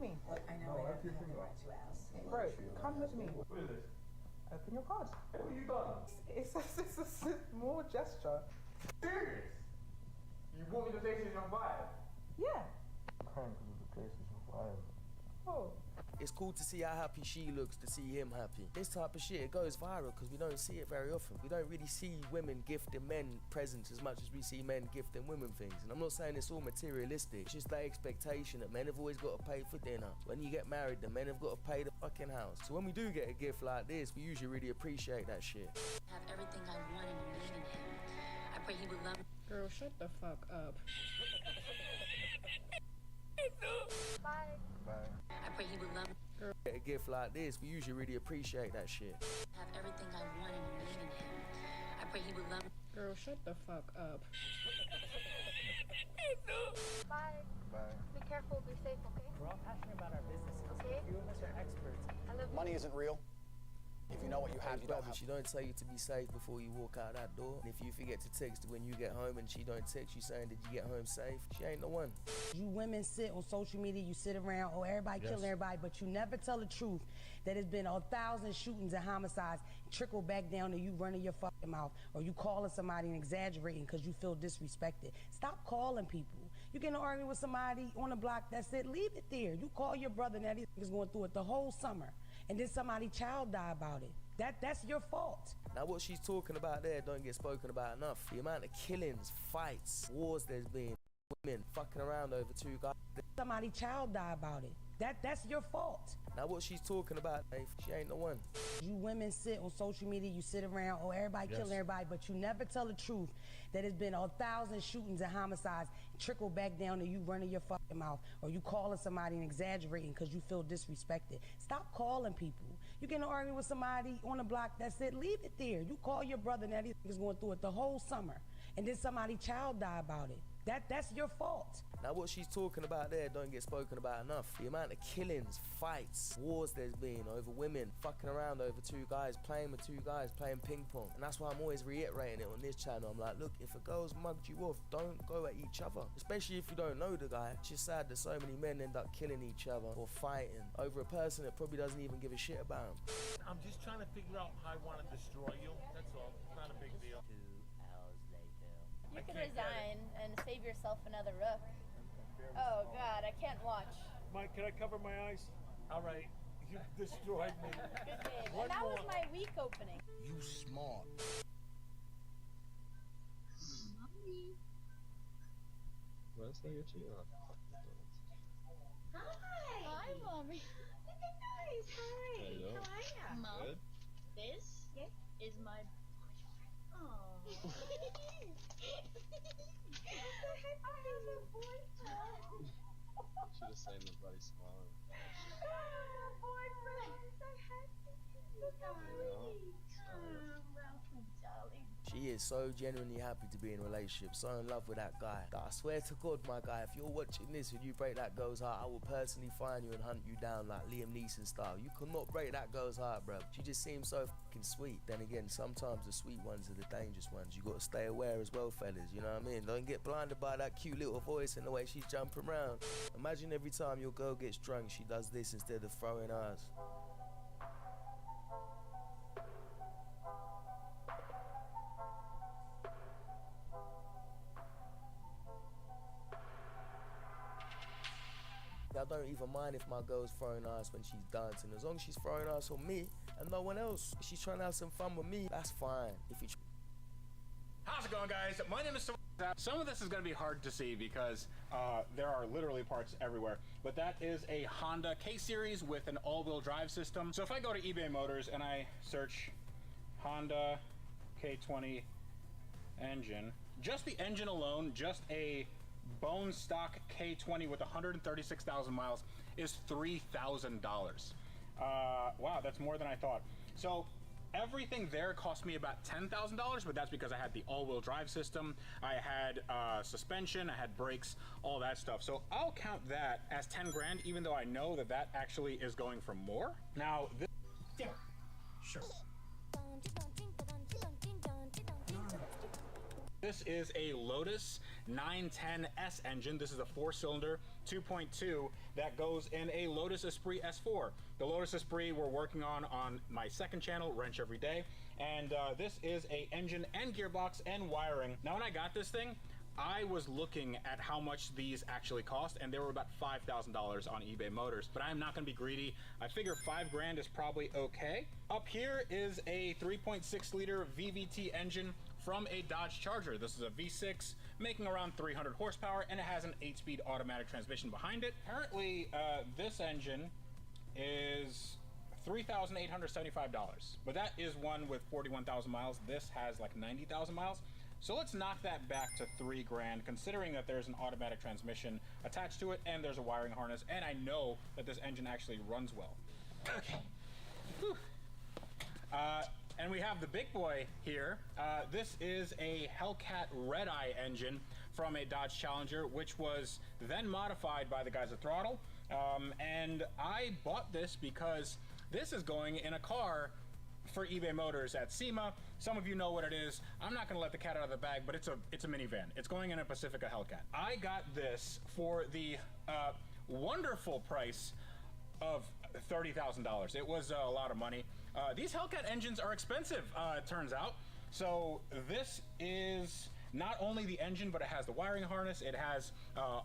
me. Look, I know I don't have the right to ask. Bro, come with me. What is this? Open your card. What have you done? It's a more gesture. Serious? You want me to place it on fire? Yeah. Crying because of the PlayStation 5. Oh. It's cool to see how happy she looks, to see him happy. This type of shit, it goes viral because we don't see it very often. We don't really see women gifting men presents as much as we see men gifting women things. And I'm not saying it's all materialistic. It's just that expectation that men have always got to pay for dinner. When you get married, the men have got to pay the fucking house. So when we do get a gift like this, we usually really appreciate that shit. Have everything I want and believe in him. I pray he would love me. Girl, shut the fuck up. Bye. I pray he would love me. Get a gift like this, we usually really appreciate that shit. Have everything I want and believe in him. I pray he would love me. Girl, shut the fuck up. Bye. Be careful, be safe, okay? We're all passionate about our businesses. Okay. A few of us are experts. I love you. Money isn't real. If you know what you have, you don't have. She don't tell you to be safe before you walk out that door. And if you forget to text when you get home and she don't text you saying, did you get home safe? She ain't the one. You women sit on social media, you sit around, oh, everybody killing everybody, but you never tell the truth that it's been 1,000 shootings and homicides trickle back down to you running your fucking mouth or you calling somebody and exaggerating because you feel disrespected. Stop calling people. You get in an argument with somebody on the block, that's it, leave it there. You call your brother, now these niggas going through it the whole summer, and then somebody's child die about it. That's your fault. Now what she's talking about there don't get spoken about enough. The amount of killings, fights, wars there's been, women fucking around over two guys. Somebody's child die about it. That's your fault. Now what she's talking about, Dave, she ain't the one. You women sit on social media, you sit around, oh, everybody killing everybody, but you never tell the truth that it's been 1,000 shootings and homicides trickle back down to you running your fucking mouth or you calling somebody and exaggerating because you feel disrespected. Stop calling people. You get in an argument with somebody on the block, that's it, leave it there. You call your brother, now these niggas going through it the whole summer, and then somebody's child die about it. That's your fault. Now what she's talking about there don't get spoken about enough. The amount of killings, fights, wars there's been over women fucking around over two guys, playing with two guys, playing ping pong. And that's why I'm always reiterating it on this channel. I'm like, look, if a girl's mugged you off, don't go at each other. Especially if you don't know the guy. It's just sad that so many men end up killing each other or fighting over a person that probably doesn't even give a shit about him. I'm just trying to figure out how I want to destroy you. That's all. Not a big deal. 2 hours later. You can resign and save yourself another rook. Oh God, I can't watch. Mike, can I cover my eyes? All right. You destroyed me. Good game. One And that was more. my week opening. You smart. Where's your cheater? Hi, mommy. Look at nice. Hi. Hello. How are ya? Mom, Good? this is my. Oh. Should have seen the bloody smile. She is so genuinely happy to be in a relationship, so in love with that guy. That I swear to God, my guy, if you're watching this and you break that girl's heart, I will personally find you and hunt you down like Liam Neeson style. You cannot break that girl's heart, bro. She just seems so fucking sweet. Then again, sometimes the sweet ones are the dangerous ones. You got to stay aware as well, fellas, you know what I mean? Don't get blinded by that cute little voice and the way she's jumping around. Imagine every time your girl gets drunk, she does this instead of throwing hers. I don't even mind if my girl's throwing ass when she's dancing, as long as she's throwing ass on me and no one else. If she's trying to have some fun with me, that's fine. If you How's it going, guys? My name is Some of this is going to be hard to see because there are literally parts everywhere, but that is a Honda K-Series with an all-wheel drive system. So if I go to eBay Motors and I search Honda K20 engine, just the engine alone, just a bone stock K20 with 136,000 miles is $3,000. Wow, that's more than I thought. So everything there cost me about $10,000, but that's because I had the all-wheel drive system, I had suspension, I had brakes, all that stuff. So I'll count that as 10 grand, even though I know that that actually is going for more. Now, this, yeah, sure. This is a Lotus 910S engine. This is a 4-cylinder 2.2 that goes in a Lotus Esprit S4. The Lotus Esprit we're working on my second channel, Wrench Every Day, and this is a engine and gearbox and wiring. Now when I got this thing, I was looking at how much these actually cost, and they were about $5,000 on eBay Motors, but I'm not gonna be greedy. I figure $5,000 is probably okay. Up here is a 3.6 liter VVT engine from a Dodge Charger. This is a V6 making around 300 horsepower, and it has an 8-speed automatic transmission behind it. Apparently, this engine is $3,875, but that is one with 41,000 miles. This has like 90,000 miles. So let's knock that back to $3,000, considering that there's an automatic transmission attached to it and there's a wiring harness, and I know that this engine actually runs well. Okay. Whew. And we have the big boy here. This is a Hellcat Red Eye engine from a Dodge Challenger, which was then modified by the guys at Throttle. And I bought this because this is going in a car for eBay Motors at SEMA. Some of you know what it is. I'm not gonna let the cat out of the bag, but it's a minivan. It's going in a Pacifica Hellcat. I got this for the wonderful price of $30,000. It was a lot of money. These Hellcat engines are expensive, it turns out. So this is not only the engine, but it has the wiring harness, it has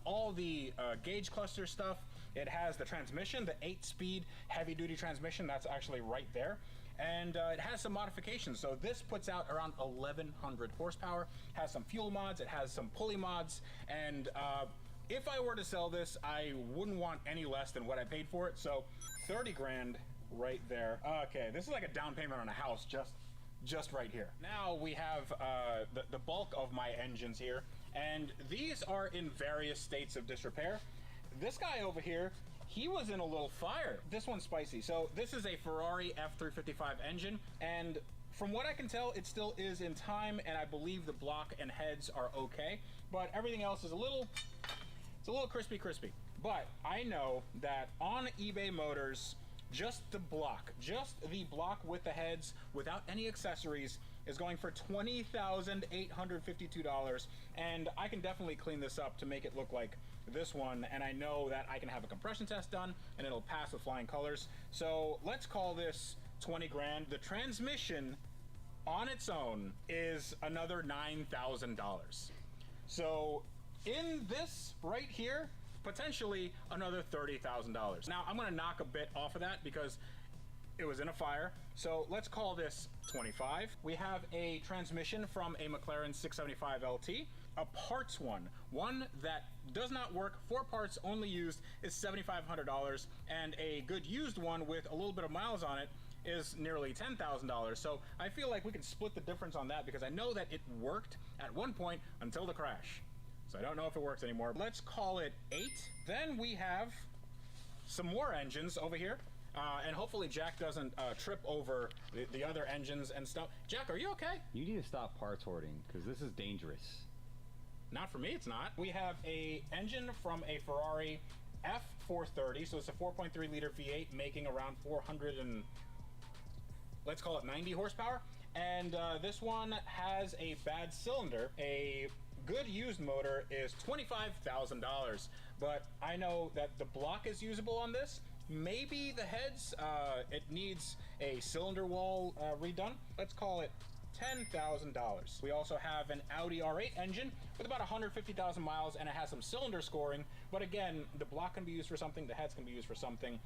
all the gauge cluster stuff, it has the transmission, the 8-speed heavy-duty transmission, that's actually right there. And it has some modifications. So this puts out around 1,100 horsepower, has some fuel mods, it has some pulley mods, and if I were to sell this, I wouldn't want any less than what I paid for it. So $30,000 right there. Okay, this is like a down payment on a house just right here. Now we have the bulk of my engines here, and these are in various states of disrepair. This guy over here, he was in a little fire. This one's spicy. So this is a Ferrari F355 engine, and from what I can tell, it still is in time, and I believe the block and heads are okay, but everything else is it's a little crispy. But I know that on eBay Motors, just the block with the heads without any accessories is going for $20,852, and I can definitely clean this up to make it look like this one, and I know that I can have a compression test done and it'll pass with flying colors. So let's call this $20,000. The transmission on its own is another $9,000. So in this right here, potentially another $30,000. Now I'm gonna knock a bit off of that because it was in a fire. So let's call this $25,000. We have a transmission from a McLaren 675 LT, a parts one that does not work, 4 parts only used, is $7,500, and a good used one with a little bit of miles on it is nearly $10,000. So I feel like we can split the difference on that because I know that it worked at one point until the crash. So I don't know if it works anymore. Let's call it 8. Then we have some more engines over here. And hopefully Jack doesn't trip over the other engines and stuff. Jack, are you okay? You need to stop parts hoarding, because this is dangerous. Not for me, it's not. We have a engine from a Ferrari F430, so it's a 4.3 liter V8 making around 400 and let's call it 90 horsepower. And this one has a bad cylinder. A good used motor is $25,000, but I know that the block is usable on this. Maybe the heads, it needs a cylinder wall redone. Let's call it $10,000. We also have an Audi R8 engine with about 150,000 miles, and it has some cylinder scoring, but again, the block can be used for something, the heads can be used for something.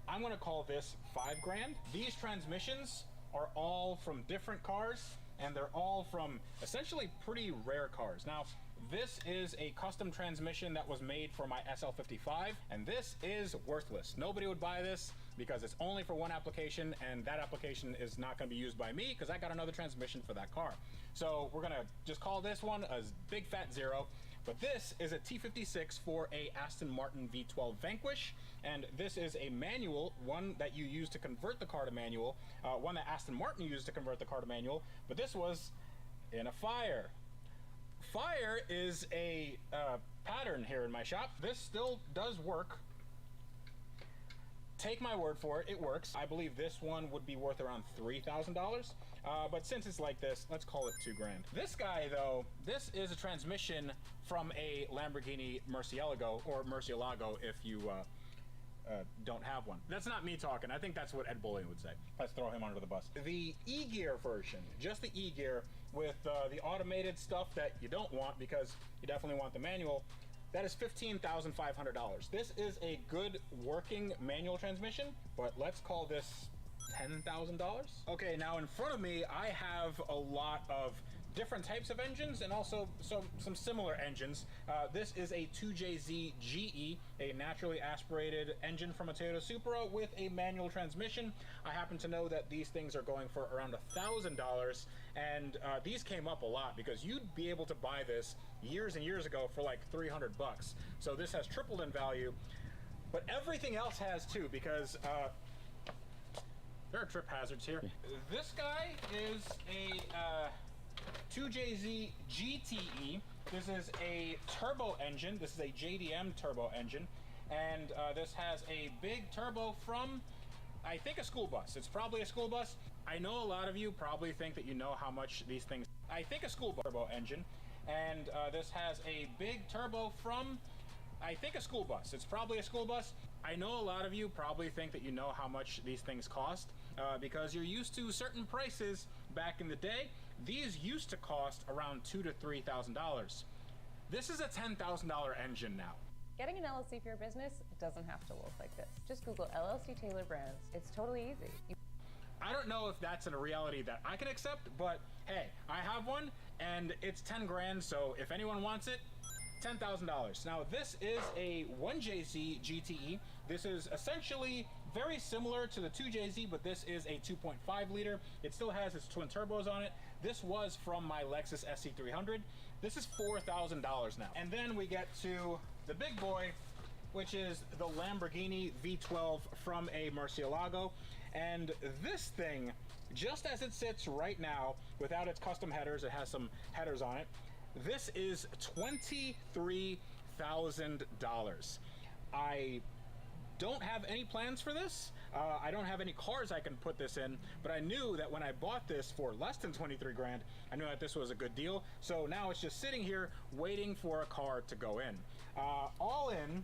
I'm gonna call this $5,000. These transmissions are all from different cars, and they're all from essentially pretty rare cars. Now, this is a custom transmission that was made for my SL55, and this is worthless. Nobody would buy this because it's only for one application, and that application is not going to be used by me because I got another transmission for that car. So we're going to just call this one a big fat 0. But this is a T56 for a Aston Martin V12 Vanquish, and this is a manual, one that you use to convert the car to manual, one that Aston Martin used to convert the car to manual, but this was in a fire. Fire is a pattern here in my shop. This still does work. Take my word for it, it works. I believe this one would be worth around $3,000. but since it's like this, let's call it $2,000. This guy though, this is a transmission from a Lamborghini Murcielago, or Murcielago if you don't have one. That's not me talking. I think that's what Ed Bullion would say. Let's throw him under the bus. The E-Gear version, just the E-Gear with the automated stuff that you don't want because you definitely want the manual, that is $15,500. This is a good working manual transmission, but let's call this $10,000. Okay, now in front of me, I have a lot of different types of engines and also some similar engines. This is a 2JZ GE, a naturally aspirated engine from a Toyota Supra with a manual transmission. I happen to know that these things are going for around $1,000, and these came up a lot because you'd be able to buy this years and years ago for like 300 bucks. So this has tripled in value, but everything else has too, because there are trip hazards here. This guy is a 2JZ GTE. This is a turbo engine. This is a JDM turbo engine, and this has a big turbo from, I think, a school bus. It's probably a school bus. I know a lot of you probably think that you know how much these things. I think a school bus turbo engine, and this has a big turbo from, I think, a school bus. It's probably a school bus. I know a lot of you probably think that you know how much these things cost because you're used to certain prices back in the day. These used to cost around $2,000 to $3,000. This is a $10,000 engine now. Getting an LLC for your business, it doesn't have to look like this. Just Google LLC Taylor Brands. It's totally easy. I don't know if that's a reality that I can accept, but hey, I have one and it's 10 grand, so if anyone wants it, $10,000. Now this is a 1JZ GTE. This is essentially very similar to the 2JZ, but this is a 2.5 liter. It still has its twin turbos on it. This was from my Lexus SC300. This is $4,000 now. And then we get to the big boy, which is the Lamborghini V12 from a Murcielago. And this thing, just as it sits right now, without its custom headers, it has some headers on it. This is $23,000. I don't have any plans for this. I don't have any cars I can put this in, but I knew that when I bought this for less than 23 grand, I knew that this was a good deal. So now it's just sitting here waiting for a car to go in. All in,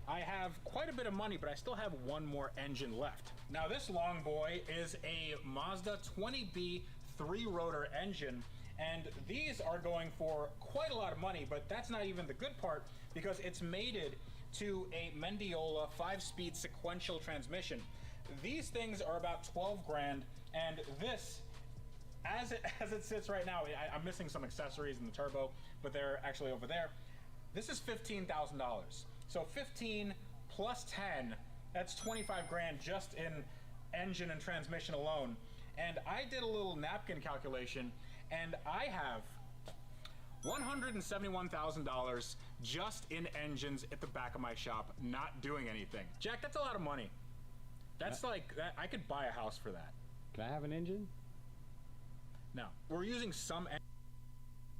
I have quite a bit of money, but I still have one more engine left. Now this long boy is a Mazda 20B 3-rotor engine, and these are going for quite a lot of money, but that's not even the good part because it's mated to a Mendiola 5-speed sequential transmission. These things are about 12 grand, and this, as it sits right now, I'm missing some accessories in the turbo, but they're actually over there. This is $15,000. So 15 plus 10, that's 25 grand just in engine and transmission alone. And I did a little napkin calculation, and I have $171,000 just in engines at the back of my shop, not doing anything. Jack, that's a lot of money. That's like that. I could buy a house for that. Can I have an engine? No, we're using some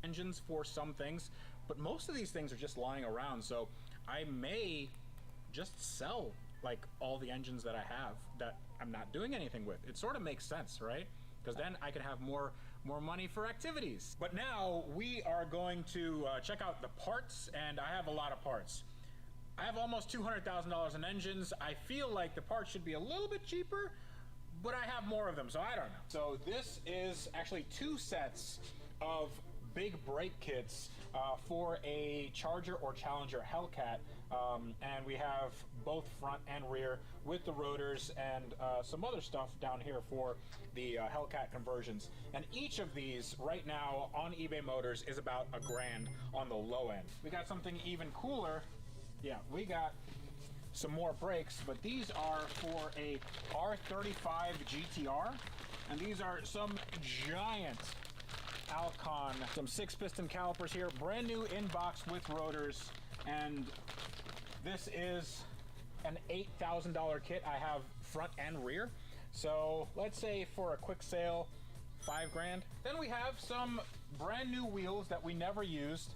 engines for some things, but most of these things are just lying around. So I may just sell like all the engines that I have that I'm not doing anything with. It sort of makes sense, right? Because then I can have more money for activities. But now we are going to check out the parts, and I have a lot of parts. I have almost $200,000 in engines. I feel like the parts should be a little bit cheaper, but I have more of them, so I don't know. So this is actually 2 sets of big brake kits for a Charger or Challenger Hellcat, and we have both front and rear with the rotors and some other stuff down here for the Hellcat conversions. And each of these right now on eBay Motors is about $1 grand on the low end. We got something even cooler. Yeah, we got some more brakes, but these are for a R35 GTR, and these are some giant Alcon, some 6-piston calipers here, brand new in box with rotors, and this is an $8,000 kit. I have front and rear, so let's say for a quick sale, $5 grand. Then we have some brand new wheels that we never used.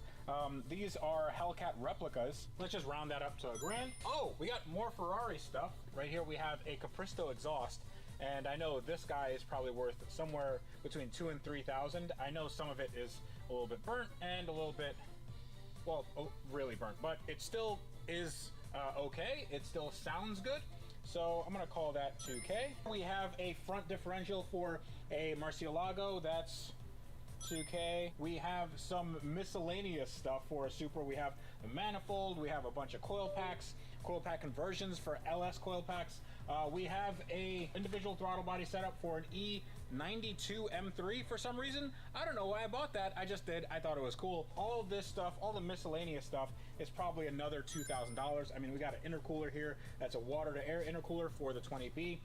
These are Hellcat replicas. Let's just round that up to $1 grand. Oh, we got more Ferrari stuff. Right here we have a Capristo exhaust. and I know this guy is probably worth somewhere between $2,000 and $3,000. I know some of it is a little bit burnt and a little bit, well, really burnt, but it still is okay. It still sounds good. So I'm gonna call that 2K. We have a front differential for a Murcielago, that's 2K. We have some miscellaneous stuff for a Supra. We have a manifold, we have a bunch of coil packs, coil pack conversions for LS coil packs. We have a individual throttle body setup for an E92 M3 for some reason. I don't know why I bought that, I just did. I thought it was cool. All of this stuff, all the miscellaneous stuff is probably another $2,000. I mean, we got an intercooler here. That's a water to air intercooler for the 20B.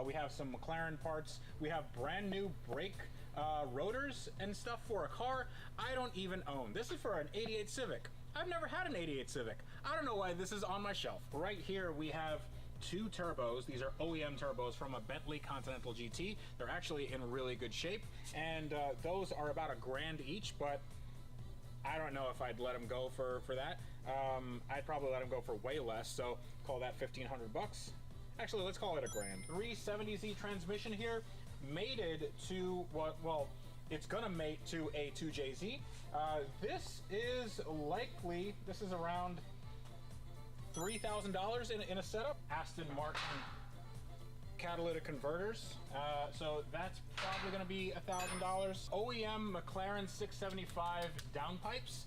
We have some McLaren parts. We have brand new brake rotors and stuff for a car I don't even own. This is for an 88 Civic. I've never had an 88 Civic. I don't know why this is on my shelf. Right here we have two turbos. These are OEM turbos from a Bentley Continental GT. They're actually in really good shape, and those are about $1,000 each, but I don't know if I'd let them go for that. I'd probably let them go for way less, so call that 1,500 bucks. Actually, let's call it $1,000. 370Z transmission here, mated to what, well, it's gonna mate to a 2JZ. This is likely, this is around $3,000 in a setup. Aston Martin catalytic converters, so that's probably going to be $1,000. OEM McLaren 675 downpipes,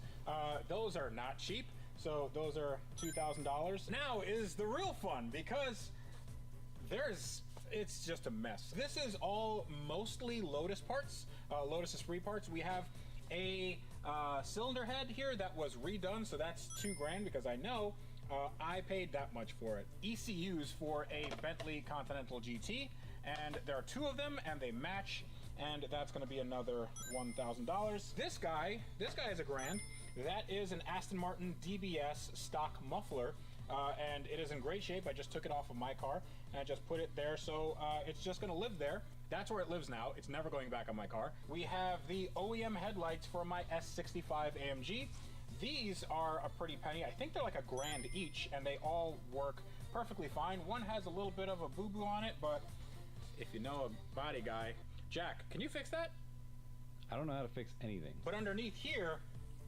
those are not cheap, so those are $2,000. Now is the real fun, because it's just a mess. This is all mostly Lotus parts, Lotus Esprit parts. We have a cylinder head here that was redone, so that's $2,000 because I know I paid that much for it. ECUs for a Bentley Continental GT, and there are two of them, and they match, and that's going to be another $1,000. This guy is $1,000. That is an Aston Martin DBS stock muffler, and it is in great shape. I just took it off of my car, and I just put it there, so it's just going to live there. That's where it lives now. It's never going back on my car. We have the OEM headlights for my S65 AMG. These are a pretty penny. I think they're like $1,000 each, and they all work perfectly fine. One has a little bit of a boo-boo on it, but if you know a body guy, Jack, can you fix that? I don't know how to fix anything. But underneath here,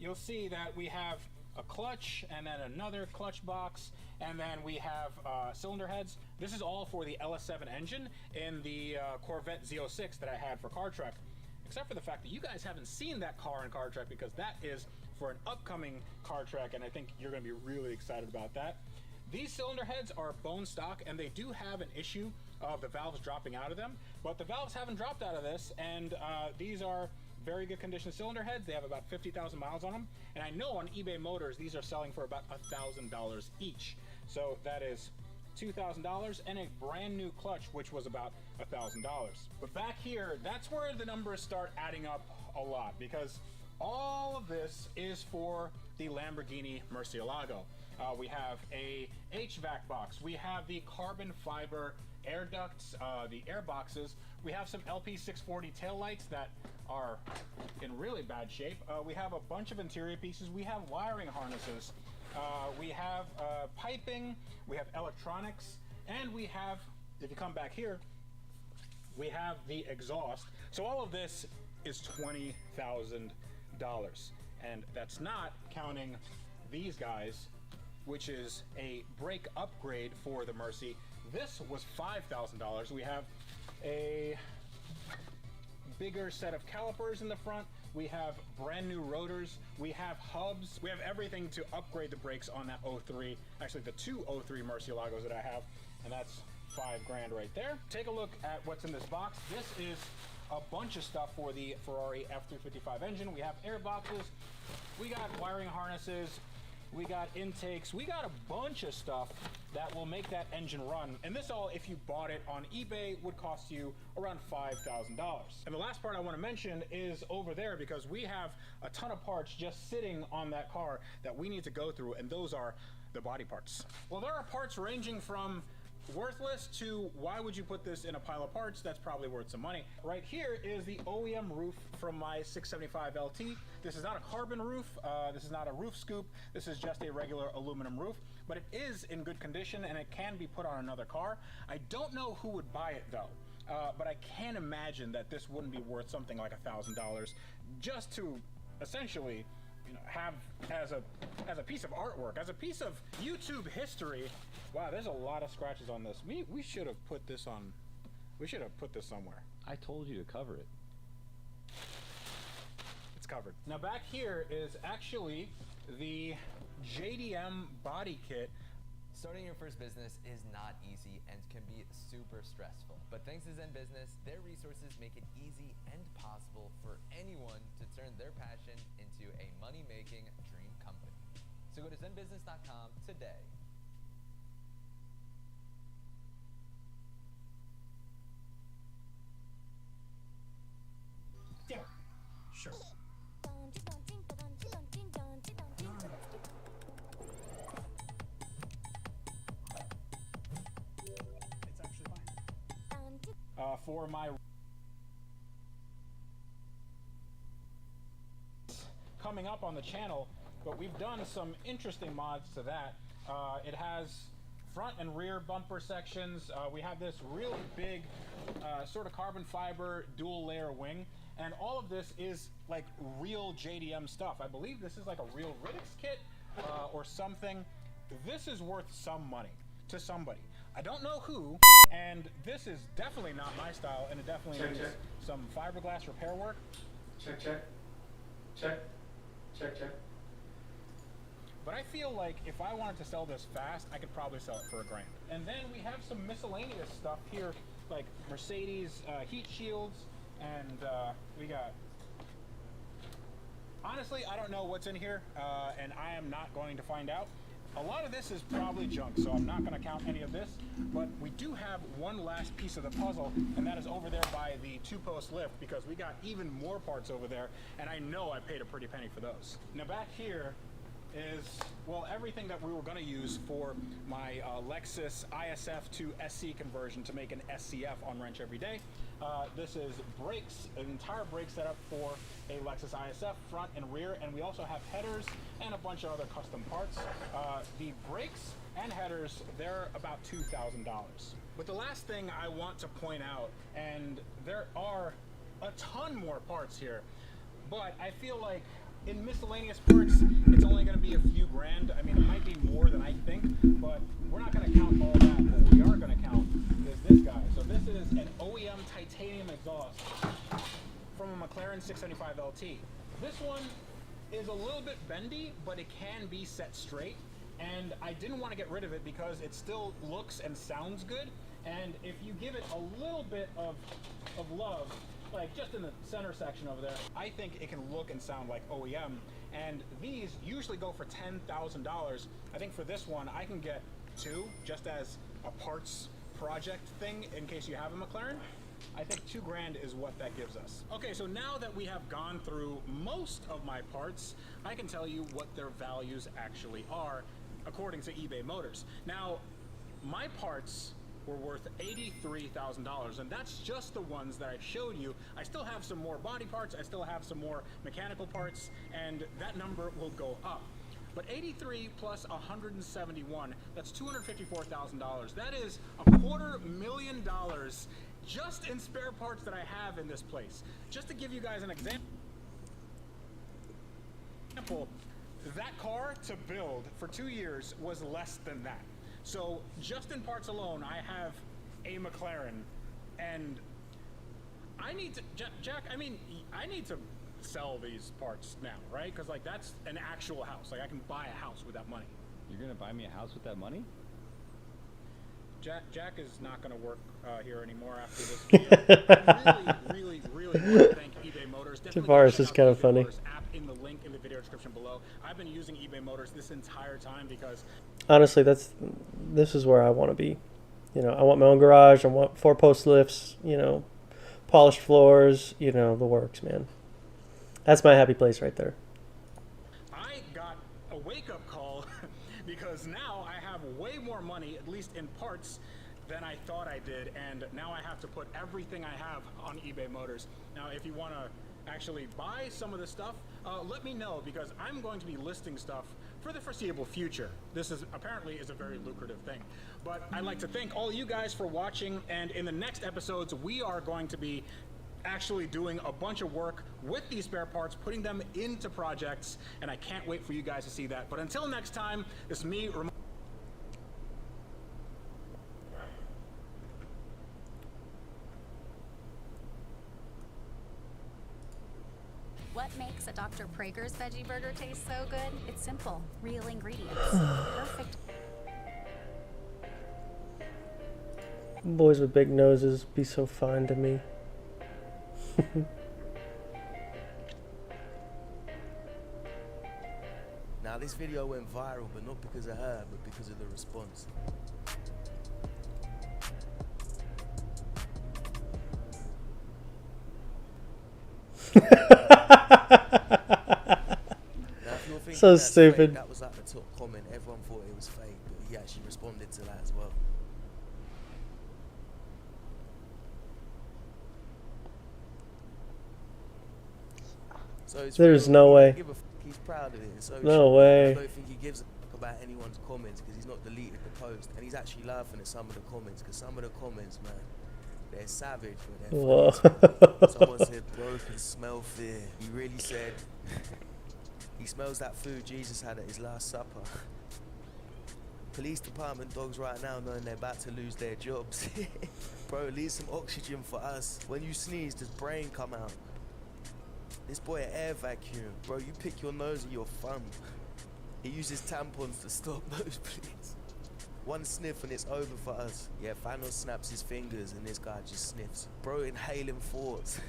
you'll see that we have a clutch, and then another clutch box, and then we have cylinder heads. This is all for the LS7 engine in the Corvette Z06 that I had for Car Trek, except for the fact that you guys haven't seen that car in Car Trek, because that is for an upcoming Car Trek, and I think you're going to be really excited about that. These cylinder heads are bone stock, and they do have an issue of the valves dropping out of them, but the valves haven't dropped out of this, and these are very good condition cylinder heads. They have about 50,000 miles on them, and I know on eBay Motors these are selling for about $1,000 each, so that is $2,000, and a brand new clutch, which was about $1,000. But back here, that's where the numbers start adding up a lot, because all of this is for the Lamborghini Murcielago. We have a HVAC box. We have the carbon fiber air ducts, the air boxes. We have some LP640 taillights that are in really bad shape. We have a bunch of interior pieces. We have wiring harnesses. We have piping. We have electronics. And we have, if you come back here, we have the exhaust. So all of this is $20,000. And that's not counting these guys, which is a brake upgrade for the Mercy. This was $5,000. We have a bigger set of calipers in the front. We have brand new rotors. We have hubs. We have everything to upgrade the brakes on that 03, actually the two 03 Murcielagos that I have, and that's $5,000 right there. Take a look at what's in this box. This is a bunch of stuff for the Ferrari F355 engine. We have air boxes, we got wiring harnesses, we got intakes, we got a bunch of stuff that will make that engine run. And this all, if you bought it on eBay, would cost you around $5,000. And the last part I want to mention is over there, because we have a ton of parts just sitting on that car that we need to go through, and those are the body parts. Well, there are parts ranging from worthless to why would you put this in a pile of parts that's probably worth some money. Right here is the OEM roof from my 675 LT. This is not a carbon roof, this is not a roof scoop, this is just a regular aluminum roof, but it is in good condition and it can be put on another car. I don't know who would buy it though. but I can't imagine that this wouldn't be worth something like $1,000 just to essentially, you know, have as a piece of artwork, as a piece of YouTube history. Wow, there's a lot of scratches on this. We should have put this on. We should have put this somewhere. I told you to cover it. It's covered. Now back here is actually the JDM body kit. Starting your first business is not easy and can be super stressful. But thanks to Zen Business, their resources make it easy and possible for anyone to turn their passion into a money-making dream company. So go to zenbusiness.com today. Yeah, sure. It's actually fine. For my coming up on the channel, but we've done some interesting mods to that. It has front and rear bumper sections. We have this really big sort of carbon fiber dual layer wing, and all of this is like real JDM stuff. I believe this is like a real Riddick's kit or something. This is worth some money to somebody. I don't know who, and this is definitely not my style, and it definitely needs some fiberglass repair work. Check. But I feel like if I wanted to sell this fast, I could probably sell it for $1,000. And then we have some miscellaneous stuff here, like Mercedes heat shields, and we got... Honestly, I don't know what's in here, and I am not going to find out. A lot of this is probably junk, so I'm not going to count any of this, but we do have one last piece of the puzzle, and that is over there by the two-post lift, because we got even more parts over there, and I know I paid a pretty penny for those. Now back here is, well, everything that we were going to use for my Lexus ISF to SC conversion to make an SCF on Wrench Every Day. This is brakes, an entire brake setup for a Lexus ISF, front and rear, and we also have headers and a bunch of other custom parts. The brakes and headers, they're about $2,000. But the last thing I want to point out, and there are a ton more parts here, but I feel like in miscellaneous parts, it's only going to be a few grand. I mean, it might be more than I think, but we're not going to count all that. What we are going to count is this guy. So this is an OEM titanium exhaust from a McLaren 675 LT. This one is a little bit bendy, but it can be set straight. And I didn't want to get rid of it because it still looks and sounds good. And if you give it a little bit of love, like just in the center section over there, I think it can look and sound like OEM. And these usually go for $10,000. I think for this one, I can get 2 just as a parts project thing in case you have a McLaren. I think $2,000 is what that gives us. Okay, so now that we have gone through most of my parts, I can tell you what their values actually are according to eBay Motors. Now, my parts were worth $83,000, and that's just the ones that I showed you. I still have some more body parts, I still have some more mechanical parts, and that number will go up. But 83 plus 171, that's $254,000. That is $250,000 just in spare parts that I have in this place. Just to give you guys an example, that car to build for 2 years was less than that. So just in parts alone, I have a McLaren, and I need to, Jack, I mean, I need to sell these parts now, right? Because like that's an actual house. Like I can buy a house with that money. You're gonna buy me a house with that money? Jack is not going to work here anymore after this video. I really want to thank eBay Motors. Tavares is kind of funny. App in the link in the video description below. I've been using eBay Motors this entire time because honestly, this is where I want to be. You know, I want my own garage. I want 4-post lifts. You know, polished floors. You know, the works, man. That's my happy place right there. I got a wake-up call because now I have way more money, at least in parts, than I thought I did, and now I have to put everything I have on eBay Motors. Now, if you want to actually buy some of this stuff, let me know, because I'm going to be listing stuff for the foreseeable future. This is apparently is a very lucrative thing. But I'd like to thank all you guys for watching, and in the next episodes, we are going to be actually doing a bunch of work with these spare parts, putting them into projects, and I can't wait for you guys to see that. But until next time, this is me, Ramon. What makes a Dr. Prager's veggie burger taste so good? It's simple, real ingredients. Perfect. Boys with big noses be so fine to me. Now this video went viral, but not because of her, but because of the response. So stupid. Fake, that was like the top comment. Everyone thought it was fake, but he actually responded to that as well. So There's no way. He's proud of it. So no way. I don't think he gives a fuck about anyone's comments because he's not deleted the post, and he's actually laughing at some of the comments because some of the comments, man, they're savage. But they're funny. Someone said, "Bro can smell fear." He really said he smells that food Jesus had at his last supper. Police department dogs right now knowing they're about to lose their jobs. Bro, leave some oxygen for us. When you sneeze, does brain come out? This boy an air vacuum. Bro, you pick your nose and your thumb. He uses tampons to stop nosebleeds. One sniff and it's over for us. Yeah, Thanos snaps his fingers and this guy just sniffs. Bro, inhaling thoughts.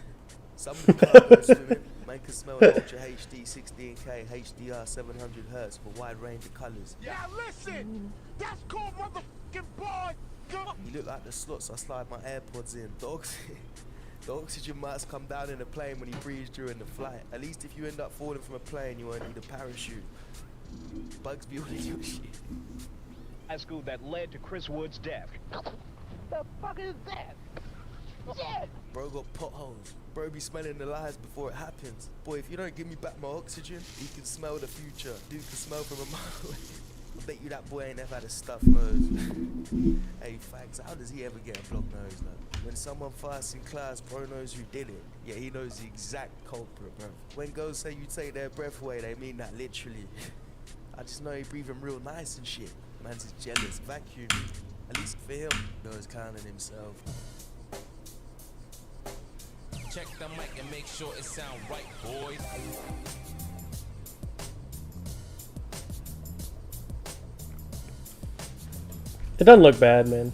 Some of the cars swimming. Man can smell an Ultra HD 16K HDR 700 Hz for a wide range of colours. Yeah, listen! That's called motherfucking boy! You look like the slots I slide my AirPods in. The oxygen might come down in a plane when he breathes during the flight. At least if you end up falling from a plane, you won't need a parachute. Bugs be all in your shit. High school that led to Chris Wood's death. The fuck is that? Yeah! Bro got potholes. Bro be smelling the lies before it happens. Boy, if you don't give me back my oxygen, he can smell the future. Dude can smell from a mile away. I bet you that boy ain't ever had a stuffed nose. Hey, facts, how does he ever get a blocked nose, though? When someone fasts in class, bro knows who did it. Yeah, he knows the exact culprit, bro. When girls say you take their breath away, they mean that literally. I just know he breathing real nice and shit. Man's just jealous. Vacuum. At least for him, he knows counting himself. Check the mic and make sure it sound right, boys. It doesn't look bad, man.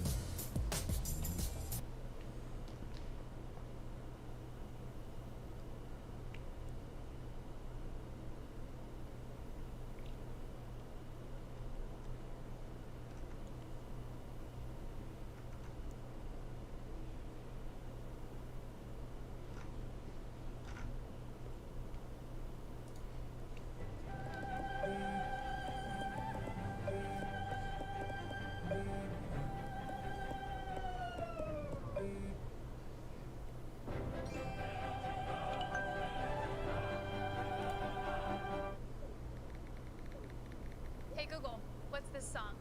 Hey Google, what's this song?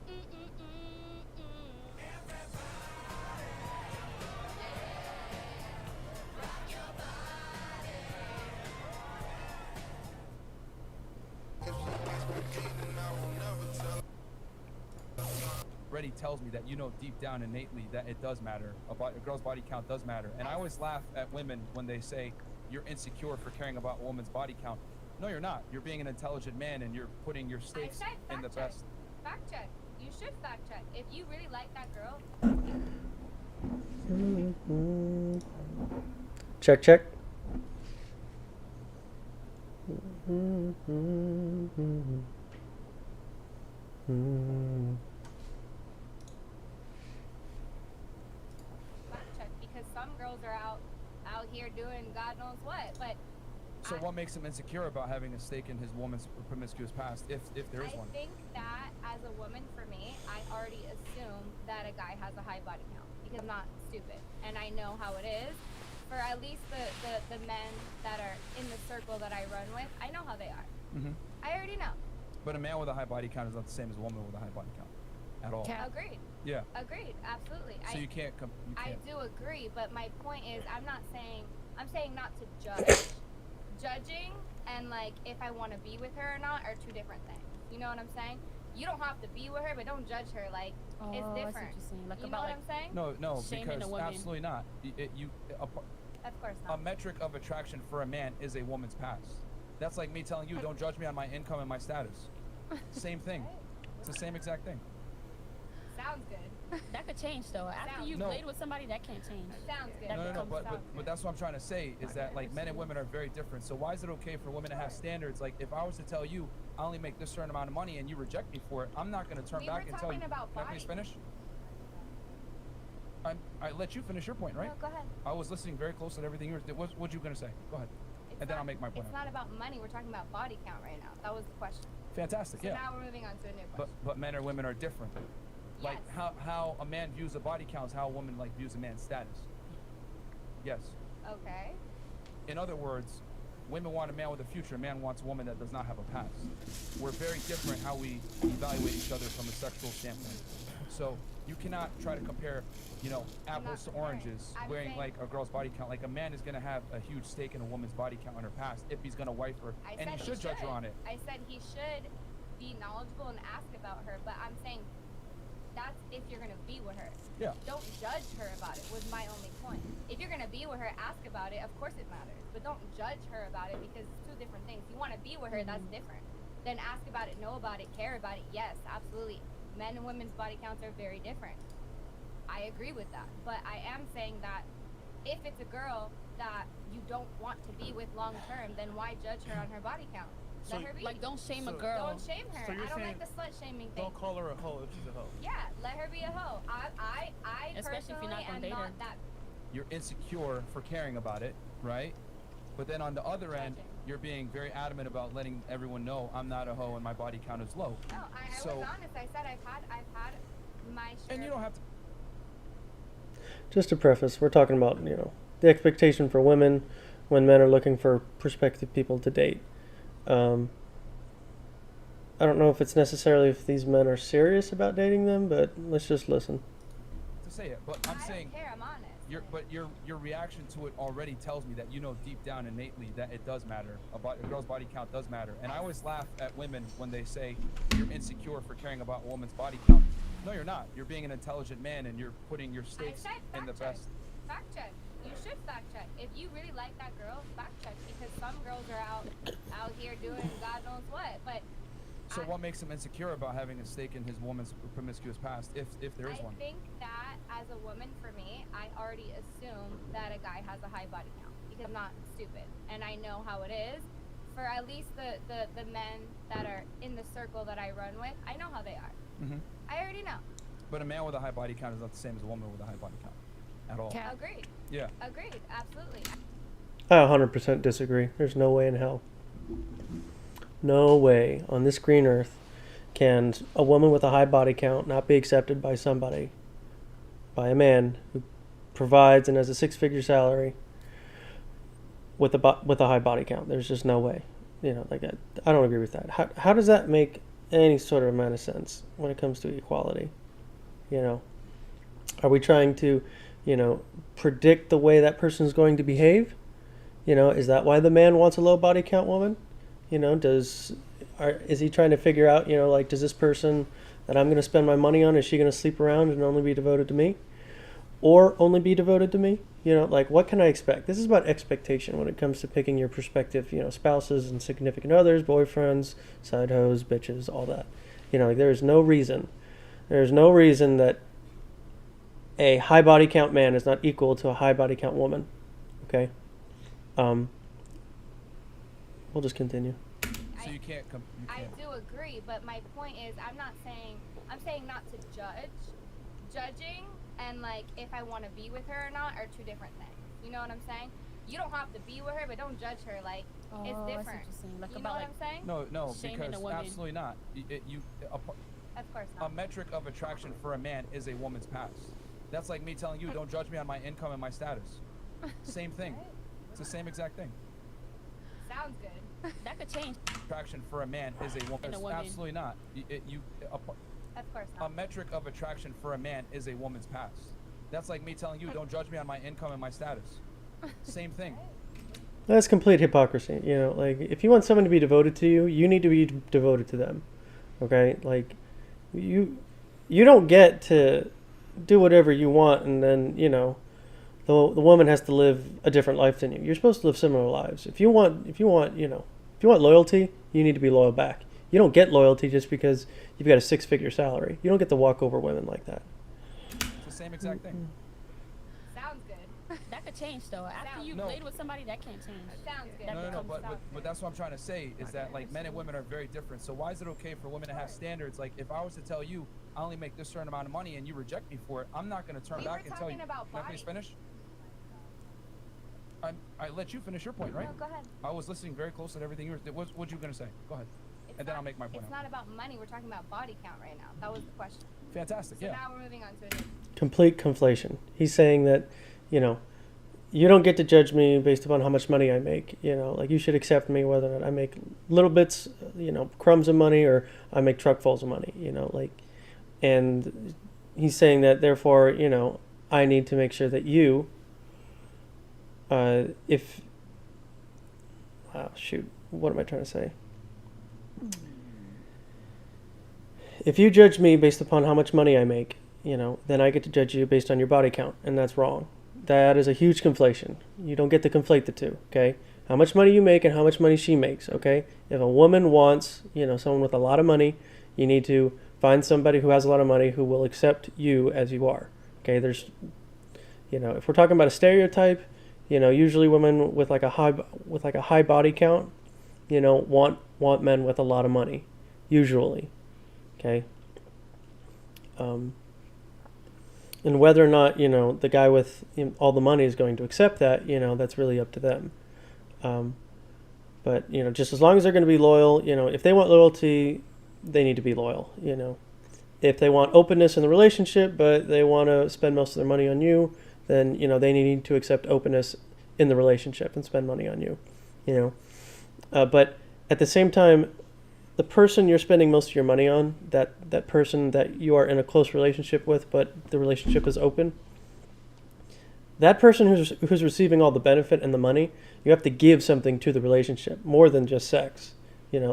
Reddy tells me that you know deep down innately that it does matter. A girl's body count does matter. And I always laugh at women when they say you're insecure for caring about a woman's body count. No, you're not. You're being an intelligent man and you're putting your stakes in the best. Fact check. You should fact check. If you really like that girl. Check, check. Fact check, because some girls are out here doing God knows what, but So what makes him insecure about having a stake in his woman's promiscuous past, if there is one? I think that as a woman, for me, I already assume that a guy has a high body count because I'm not stupid, and I know how it is. For at least the men that are in the circle that I run with, I know how they are. I already know. But a man with a high body count is not the same as a woman with a high body count, at all. Agreed. Yeah. Agreed. Absolutely. So you can't. I do agree, but my point is, I'm saying not to judge. Judging and like if I want to be with her or not are two different things. You know what I'm saying? You don't have to be with her, but don't judge her. Like it's different. Like you about know what like I'm saying? No, shaming because a woman. absolutely not. Of course A not. metric of attraction for a man is a woman's past. That's like me telling you, don't judge me on my income and my status. Same thing. It's the same exact thing. Sounds good. That could change though. After you've laid with somebody, that can't change. Sounds good. No, but that's what I'm trying to say is that like men and women are very different. So why is it okay for women to have standards? Like if I was to tell you I only make this certain amount of money and you reject me for it, I'm not going to turn back and tell you. Can I please finish? I let you finish your point, right? No, go ahead. I was listening very closely to everything you were. What you going to say? Go ahead. And then I'll make my point. It's not about money. We're talking about body count right now. That was the question. Fantastic. So Yeah. now we're moving on to a new question. But men or women are different. Like how a man views a body count is how a woman like views a man's status. Yes. Okay. In other words, women want a man with a future. A man wants a woman that does not have a past. We're very different how we evaluate each other from a sexual standpoint. So you cannot try to compare, apples to oranges, wearing like a girl's body count. Like a man is gonna have a huge stake in a woman's body count in her past if he's gonna wife her, and he should judge her on it. I said he should be knowledgeable and ask about her, but I'm saying that's if you're gonna be with her. Yeah. Don't judge her about it was my only point. If you're gonna be with her, ask about it. Of course it matters, but don't judge her about it because it's two different things. You want to be with her, that's different. Then ask about it, know about it, care about it. Yes, absolutely. Men and women's body counts are very different. I agree with that, but I am saying that if it's a girl that you don't want to be with long term, then why judge her on her body count? Let her be. Like, don't shame a girl. Don't shame her. So you're I don't saying like the slut shaming thing. Don't call her a hoe if she's a hoe. Yeah, let her be a hoe. I Especially if you're not gonna personally am date her. not that. You're insecure for caring about it, right? But then on the other end, you're being very adamant about letting everyone know I'm not a hoe and my body count is low. No, I was honest. I said I've had my share. And you don't have to. Just to preface, we're talking about, the expectation for women when men are looking for prospective people to date. I don't know if it's necessarily if these men are serious about dating them, but let's just listen. To say it, but I'm saying. I don't care. I'm honest. Your reaction to it already tells me that you know deep down innately that it does matter. A girl's body count does matter. And I always laugh at women when they say you're insecure for caring about a woman's body count. No, you're not. You're being an intelligent man and you're putting your stakes in the best. Fact check. You should fact check. If you really like that girl, fact check, because some girls are out here doing God knows what. But so what makes him insecure about having a stake in his woman's promiscuous past, if there is one? I think that as a woman, for me, I already assume that a guy has a high body count because I'm not stupid, and I know how it is. For at least the men that are in the circle that I run with, I know how they are. Mm-hmm. I already know. But a man with a high body count is not the same as a woman with a high body count, at all. Agreed. Yeah. Agreed. Absolutely. I 100% disagree. There's no way in hell. No way on this green earth can a woman with a high body count not be accepted by somebody, by a man who provides and has a six-figure salary with a high body count. There's just no way. I don't agree with that. How does that make any sort of amount of sense when it comes to equality? Are we trying to, predict the way that person is going to behave? Is that why the man wants a low body count woman? Is he trying to figure out, does this person that I'm going to spend my money on, is she going to sleep around and only be devoted to me? Or only be devoted to me? What can I expect? This is about expectation when it comes to picking your prospective, spouses and significant others, boyfriends, side hoes, bitches, all that. There's no reason that a high body count man is not equal to a high body count woman. Okay? We'll just continue. So you can't. I do agree, but my point is, I'm saying not to judge. Judging and like if I want to be with her or not are two different things. You know what I'm saying? You don't have to be with her, but don't judge her. Like it's different. Like you know what I'm saying? No, shaming because a woman. absolutely not. Of course not. A metric of attraction for a man is a woman's past. That's like me telling you, don't judge me on my income and my status. Same thing. It's the same exact thing. Sounds good. That could change. Attraction for a man is a woman. And a woman. Absolutely not. Of course A not. metric of attraction for a man is a woman's past. That's like me telling you, don't judge me on my income and my status. Same thing. That's complete hypocrisy. You know, like if you want someone to be devoted to you, you need to be devoted to them. Okay, like you don't get to do whatever you want and then the woman has to live a different life than you. You're supposed to live similar lives. If you want loyalty, you need to be loyal back. You don't get loyalty just because you've got a 6-figure salary. You don't get to walk over women like that. It's the same exact thing. Sounds good. That could change though. After you've No. played with somebody, that can't change. Sounds good. No, but that's what I'm trying to say is that like men and women are very different. So why is it okay for women to have standards? Like if I was to tell you I only make this certain amount of money and you reject me for it, I'm not going to turn back and tell you. talking about Can I please body. finish? I let you finish your point, right? No, go ahead. I was listening very close to everything you were. What you going to say? Go ahead. And then I'll make my point. It's not about money. We're talking about body count right now. That was the question. Fantastic. So Yeah. now we're moving on to it. Complete conflation. He's saying that, you don't get to judge me based upon how much money I make. Like you should accept me whether or not I make little bits, crumbs of money or I make truckfuls of money. And he's saying that therefore, I need to make sure that you, what am I trying to say? If you judge me based upon how much money I make, then I get to judge you based on your body count, and that's wrong. That is a huge conflation. You don't get to conflate the two, okay? How much money you make and how much money she makes, okay? If a woman wants, someone with a lot of money, you need to find somebody who has a lot of money who will accept you as you are, okay? There's, if we're talking about a stereotype, usually women with like a high body count, want men with a lot of money, usually, okay? And whether or not, the guy with all the money is going to accept that, that's really up to them. But, just as long as they're going to be loyal, if they want loyalty, they need to be loyal, If they want openness in the relationship, but they want to spend most of their money on you, then, they need to accept openness in the relationship and spend money on you, But at the same time, the person you're spending most of your money on, that person that you are in a close relationship with, but the relationship is open, that person who's receiving all the benefit and the money, you have to give something to the relationship, more than just sex,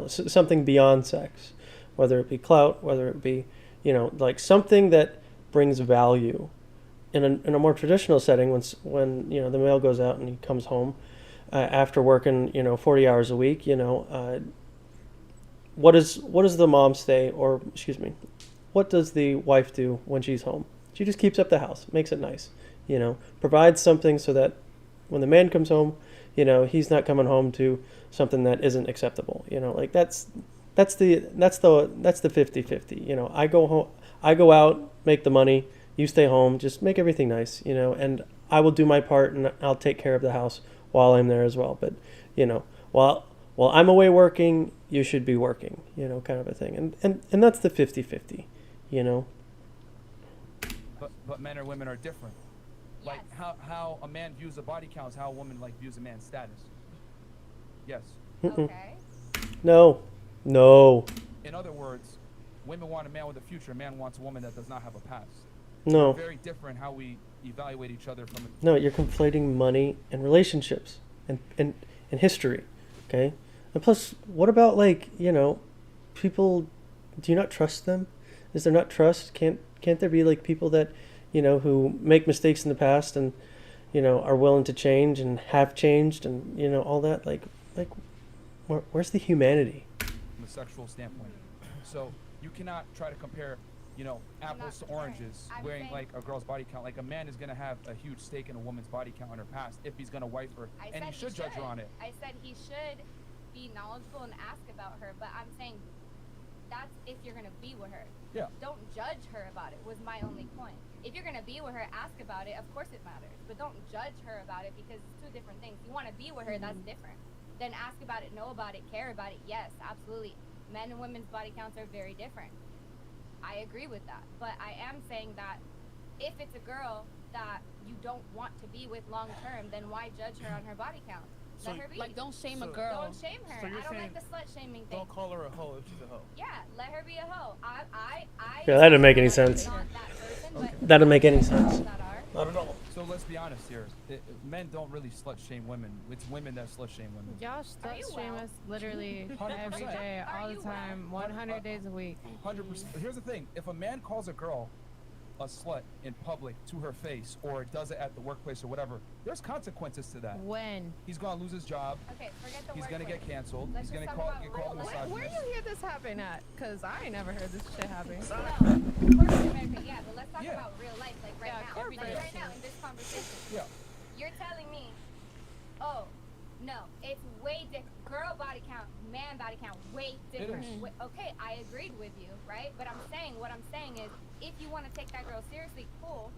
something beyond sex, whether it be clout, whether it be, like something that brings value. In a more traditional setting, when the male goes out and he comes home after working, 40 hours a week, what does the mom say, or excuse me, what does the wife do when she's home? She just keeps up the house, makes it nice, provides something so that when the man comes home, he's not coming home to something that isn't acceptable. Like that's the 50-50. I go out, make the money, you stay home, just make everything nice, and I will do my part and I'll take care of the house while I'm there as well. But, while I'm away working, you should be working, kind of a thing. And that's the 50-50, But men or women are different. Like how a man views a body count is how a woman views a man's status. Yes. Okay. No. In other words, women want a man with a future. A man wants a woman that does not have a past. No. It's very different how we evaluate each other from. No, you're conflating money and relationships and history, okay? And plus, what about people? Do you not trust them? Is there not trust? Can't there be people that who make mistakes in the past and are willing to change and have changed and all that? Where's the humanity? From a sexual standpoint, so you cannot try to compare apples to oranges, wearing a girl's body count. Like a man is going to have a huge stake in a woman's body count in her past if he's going to wife her, and he should judge her on it. I said he should be knowledgeable and ask about her, but I'm saying that's if you're going to be with her. Yeah. Don't judge her about it was my only point. If you're going to be with her, ask about it. Of course it matters, but don't judge her about it because it's two different things. You want to be with her, that's different. Then ask about it, know about it, care about it. Yes, absolutely. Men and women's body counts are very different. I agree with that, but I am saying that if it's a girl that you don't want to be with long term, then why judge her on her body count? Let her be. Like, don't shame a So- girl. Don't shame her. So you're I don't saying like the slut shaming thing. Don't call her a hoe if she's a hoe. Yeah, let her be a hoe. Yeah, that didn't make any sense. Not that person, but That didn't make any sense. that are. Not at all. So let's be honest here. Men don't really slut shame women. It's women that slut shame women. Y'all slut shame us literally 100%. every day, all the time, 100 days a week. 100%. Here's the thing: if a man calls a girl a slut in public to her face, or does it at the workplace or whatever, there's consequences to that. When? He's gonna lose his job. Okay, forget the He's gonna get workplace. canceled. Let's He's gonna just talk get about called a real life. Where misogynist. you hear this happen at? Because I ain't never heard this shit happen. No, corporate America, yeah, but let's talk Yeah. about real life, like right Yeah, now. corporate. Like right now in this conversation. Yeah. You're telling me, oh, no, it's way different. Girl body count, man body count, way different. is. Okay, I agreed with you, right? But what I'm saying is, if you want to take that girl seriously, cool,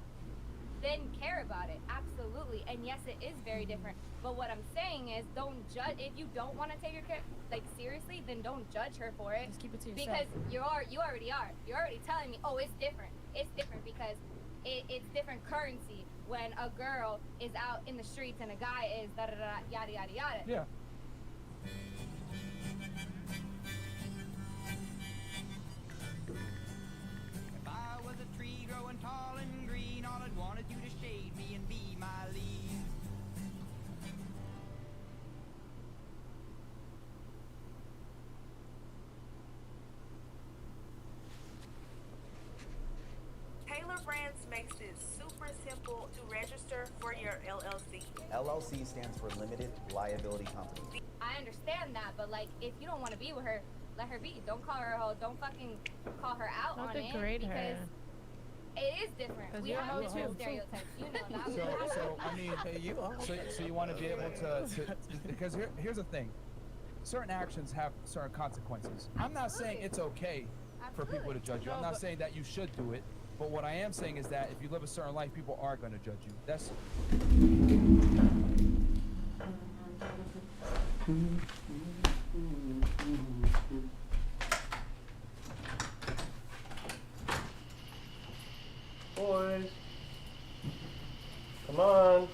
then care about it, absolutely. And yes, it is very different. But what I'm saying is, don't judge. If you don't want to take her seriously, then don't judge her for it. Just keep it to yourself. Because you already are. You're already telling me, oh, it's different. It's different because it's different currency when a girl is out in the streets and a guy is da da da yada yada yada. Yeah. If I was a tree growing tall and green, all I'd wanted you to shade me and be my leaves. Taylor Brands makes it super simple to register for your LLC. LLC stands for Limited Liability Company. I understand that, but like, if you don't want to be with her, let her be. Don't call her a hoe. Don't fucking call her out Don't on it degrade her. because it is different. 'Cause We you're a have hoe different too. stereotypes. You know that. So I mean, so you want to be able to because here's the thing, certain actions have certain consequences. I'm not saying it's okay for people to judge you. I'm not saying that you should do it, but what I am saying is that if you live a certain life, people are going to judge you. That's Boys, come on.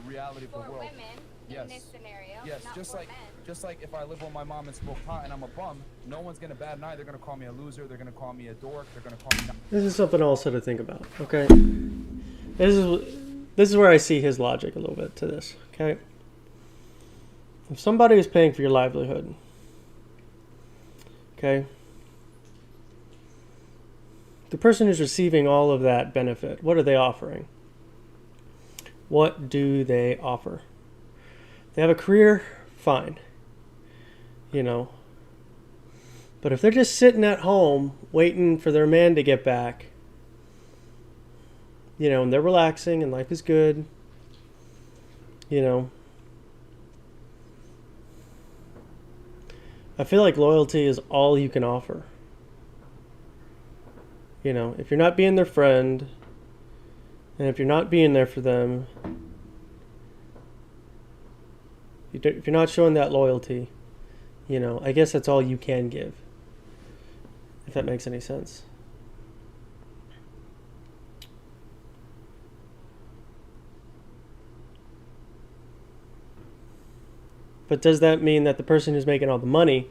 reality of the For world. women Yes. in this scenario. Yes, not just for like men. just like if I live with my mom and smoke pot and I'm a bum, no one's gonna bat an eye. They're gonna call me a loser. They're gonna call me a dork. They're gonna call me. This is something also to think about, okay? This is where I see his logic a little bit to this, okay? if somebody is paying for your livelihood, okay, the person who's receiving all of that benefit, what are they offering? What do they offer? They have a career, fine. You know. But if they're just sitting at home waiting for their man to get back, you know, and they're relaxing and life is good, you know, I feel like loyalty is all you can offer. You know, if you're not being their friend, and if you're not being there for them, if you're not showing that loyalty, you know, I guess that's all you can give. If that makes any sense. But does that mean that the person who's making all the money,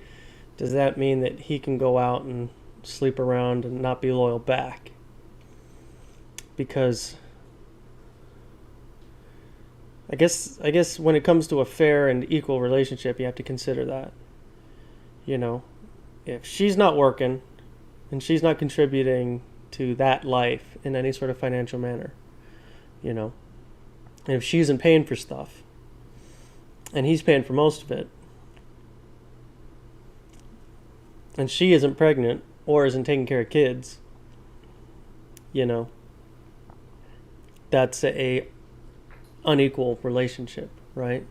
does that mean that he can go out and sleep around and not be loyal back? Because I guess when it comes to a fair and equal relationship, you have to consider that. You know, if she's not working and she's not contributing to that life in any sort of financial manner, you know, and if she isn't paying for stuff and he's paying for most of it, and she isn't pregnant or isn't taking care of kids, you know, that's a unequal relationship, right?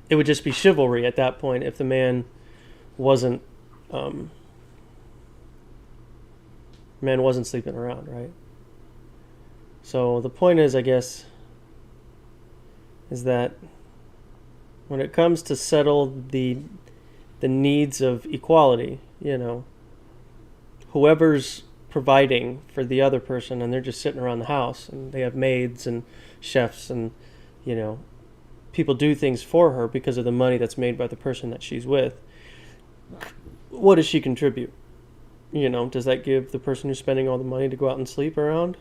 It would just be chivalry at that point if the man wasn't sleeping around, right? So the point is, I guess, is that when it comes to settle the needs of equality, you know, whoever's providing for the other person and they're just sitting around the house and they have maids and chefs and, you know, people do things for her because of the money that's made by the person that she's with, what does she contribute? You know, does that give the person who's spending all the money to go out and sleep around?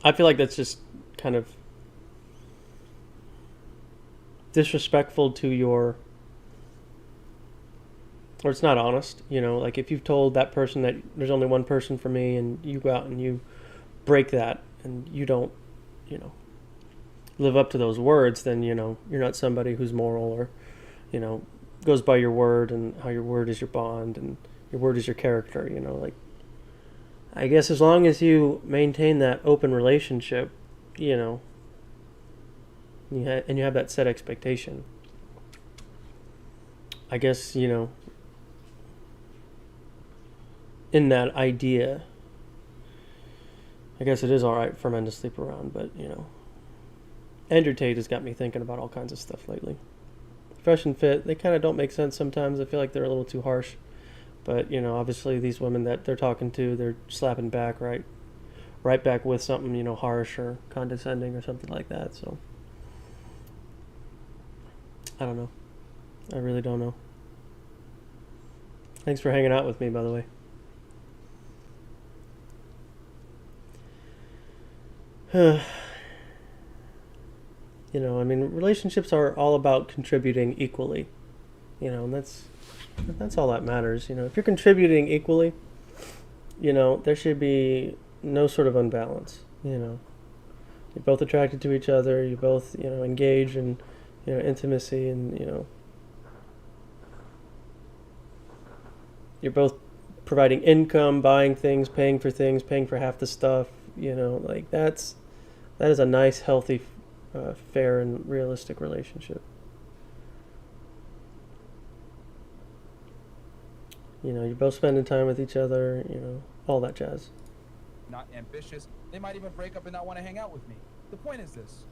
I feel like that's just kind of disrespectful to your, or it's not honest, you know, like if you've told that person that there's only one person for me and you go out and you break that and you don't, you know, live up to those words, then, you know, you're not somebody who's moral or, you know, goes by your word and how your word is your bond and your word is your character, you know, like, I guess as long as you maintain that open relationship, you know, and you have that set expectation, I guess, you know, in that idea, I guess it is alright for men to sleep around, but, you know, Andrew Tate has got me thinking about all kinds of stuff lately. Fresh and Fit, they kind of don't make sense sometimes. I feel like they're a little too harsh. But, you know, obviously these women that they're talking to, they're slapping back right back with something, you know, harsh or condescending or something like that. So, I don't know. I really don't know. Thanks for hanging out with me, by the way. You know, I mean, relationships are all about contributing equally. You know, and that's all that matters. You know, if you're contributing equally, you know, there should be no sort of unbalance. You know, you're both attracted to each other. You both, you know, engage in, you know, intimacy, and, you know, you're both providing income, buying things, paying for half the stuff. You know, like that is a nice, healthy, fair and realistic relationship. You know, you're both spending time with each other, you know, all that jazz. Not ambitious. They might even break up and not want to hang out with me. The point is this.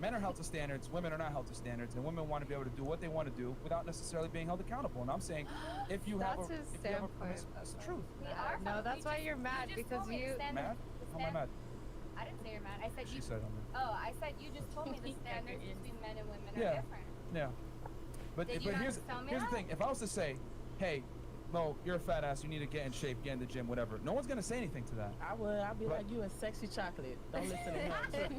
Men are held to standards, women are not held to standards, and women want to be able to do what they want to do without necessarily being held accountable. And I'm saying, if you have a... That's his standpoint. That's the truth. No, that's why you're mad, because you... Mad? How am I mad? I didn't say you're mad. I said you... She said I'm mad. Oh, I said you just told me the standards between men and women are different. Yeah. But Did you not here's tell me the that? thing. If I was to say, hey, no, you're a fat ass. You need to get in shape, get in the gym, whatever. No one's gonna say anything to that. I would. I'd be like you and sexy chocolate. Don't listen to him.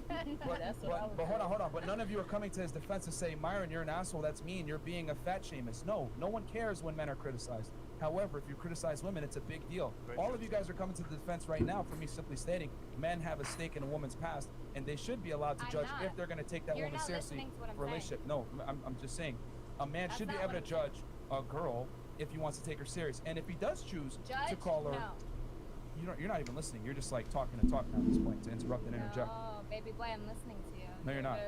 That's what I would But say. hold on. But none of you are coming to his defense and say, Myron, you're an asshole. That's mean. You're being a fat shamus. No one cares when men are criticized. However, if you criticize women, it's a big deal. All of you guys are coming to the defense right now for me simply stating men have a stake in a woman's past, and they should be allowed to judge if they're going to take that You're woman not seriously listening to what I'm for a relationship. No, I'm just saying, a man should be able to judge a girl if he wants to take her serious, and if he does choose to call her, you're not even listening. You're just like talking and talking at this point to interrupt and interject. Oh, baby boy, I'm listening to you. No, you're not.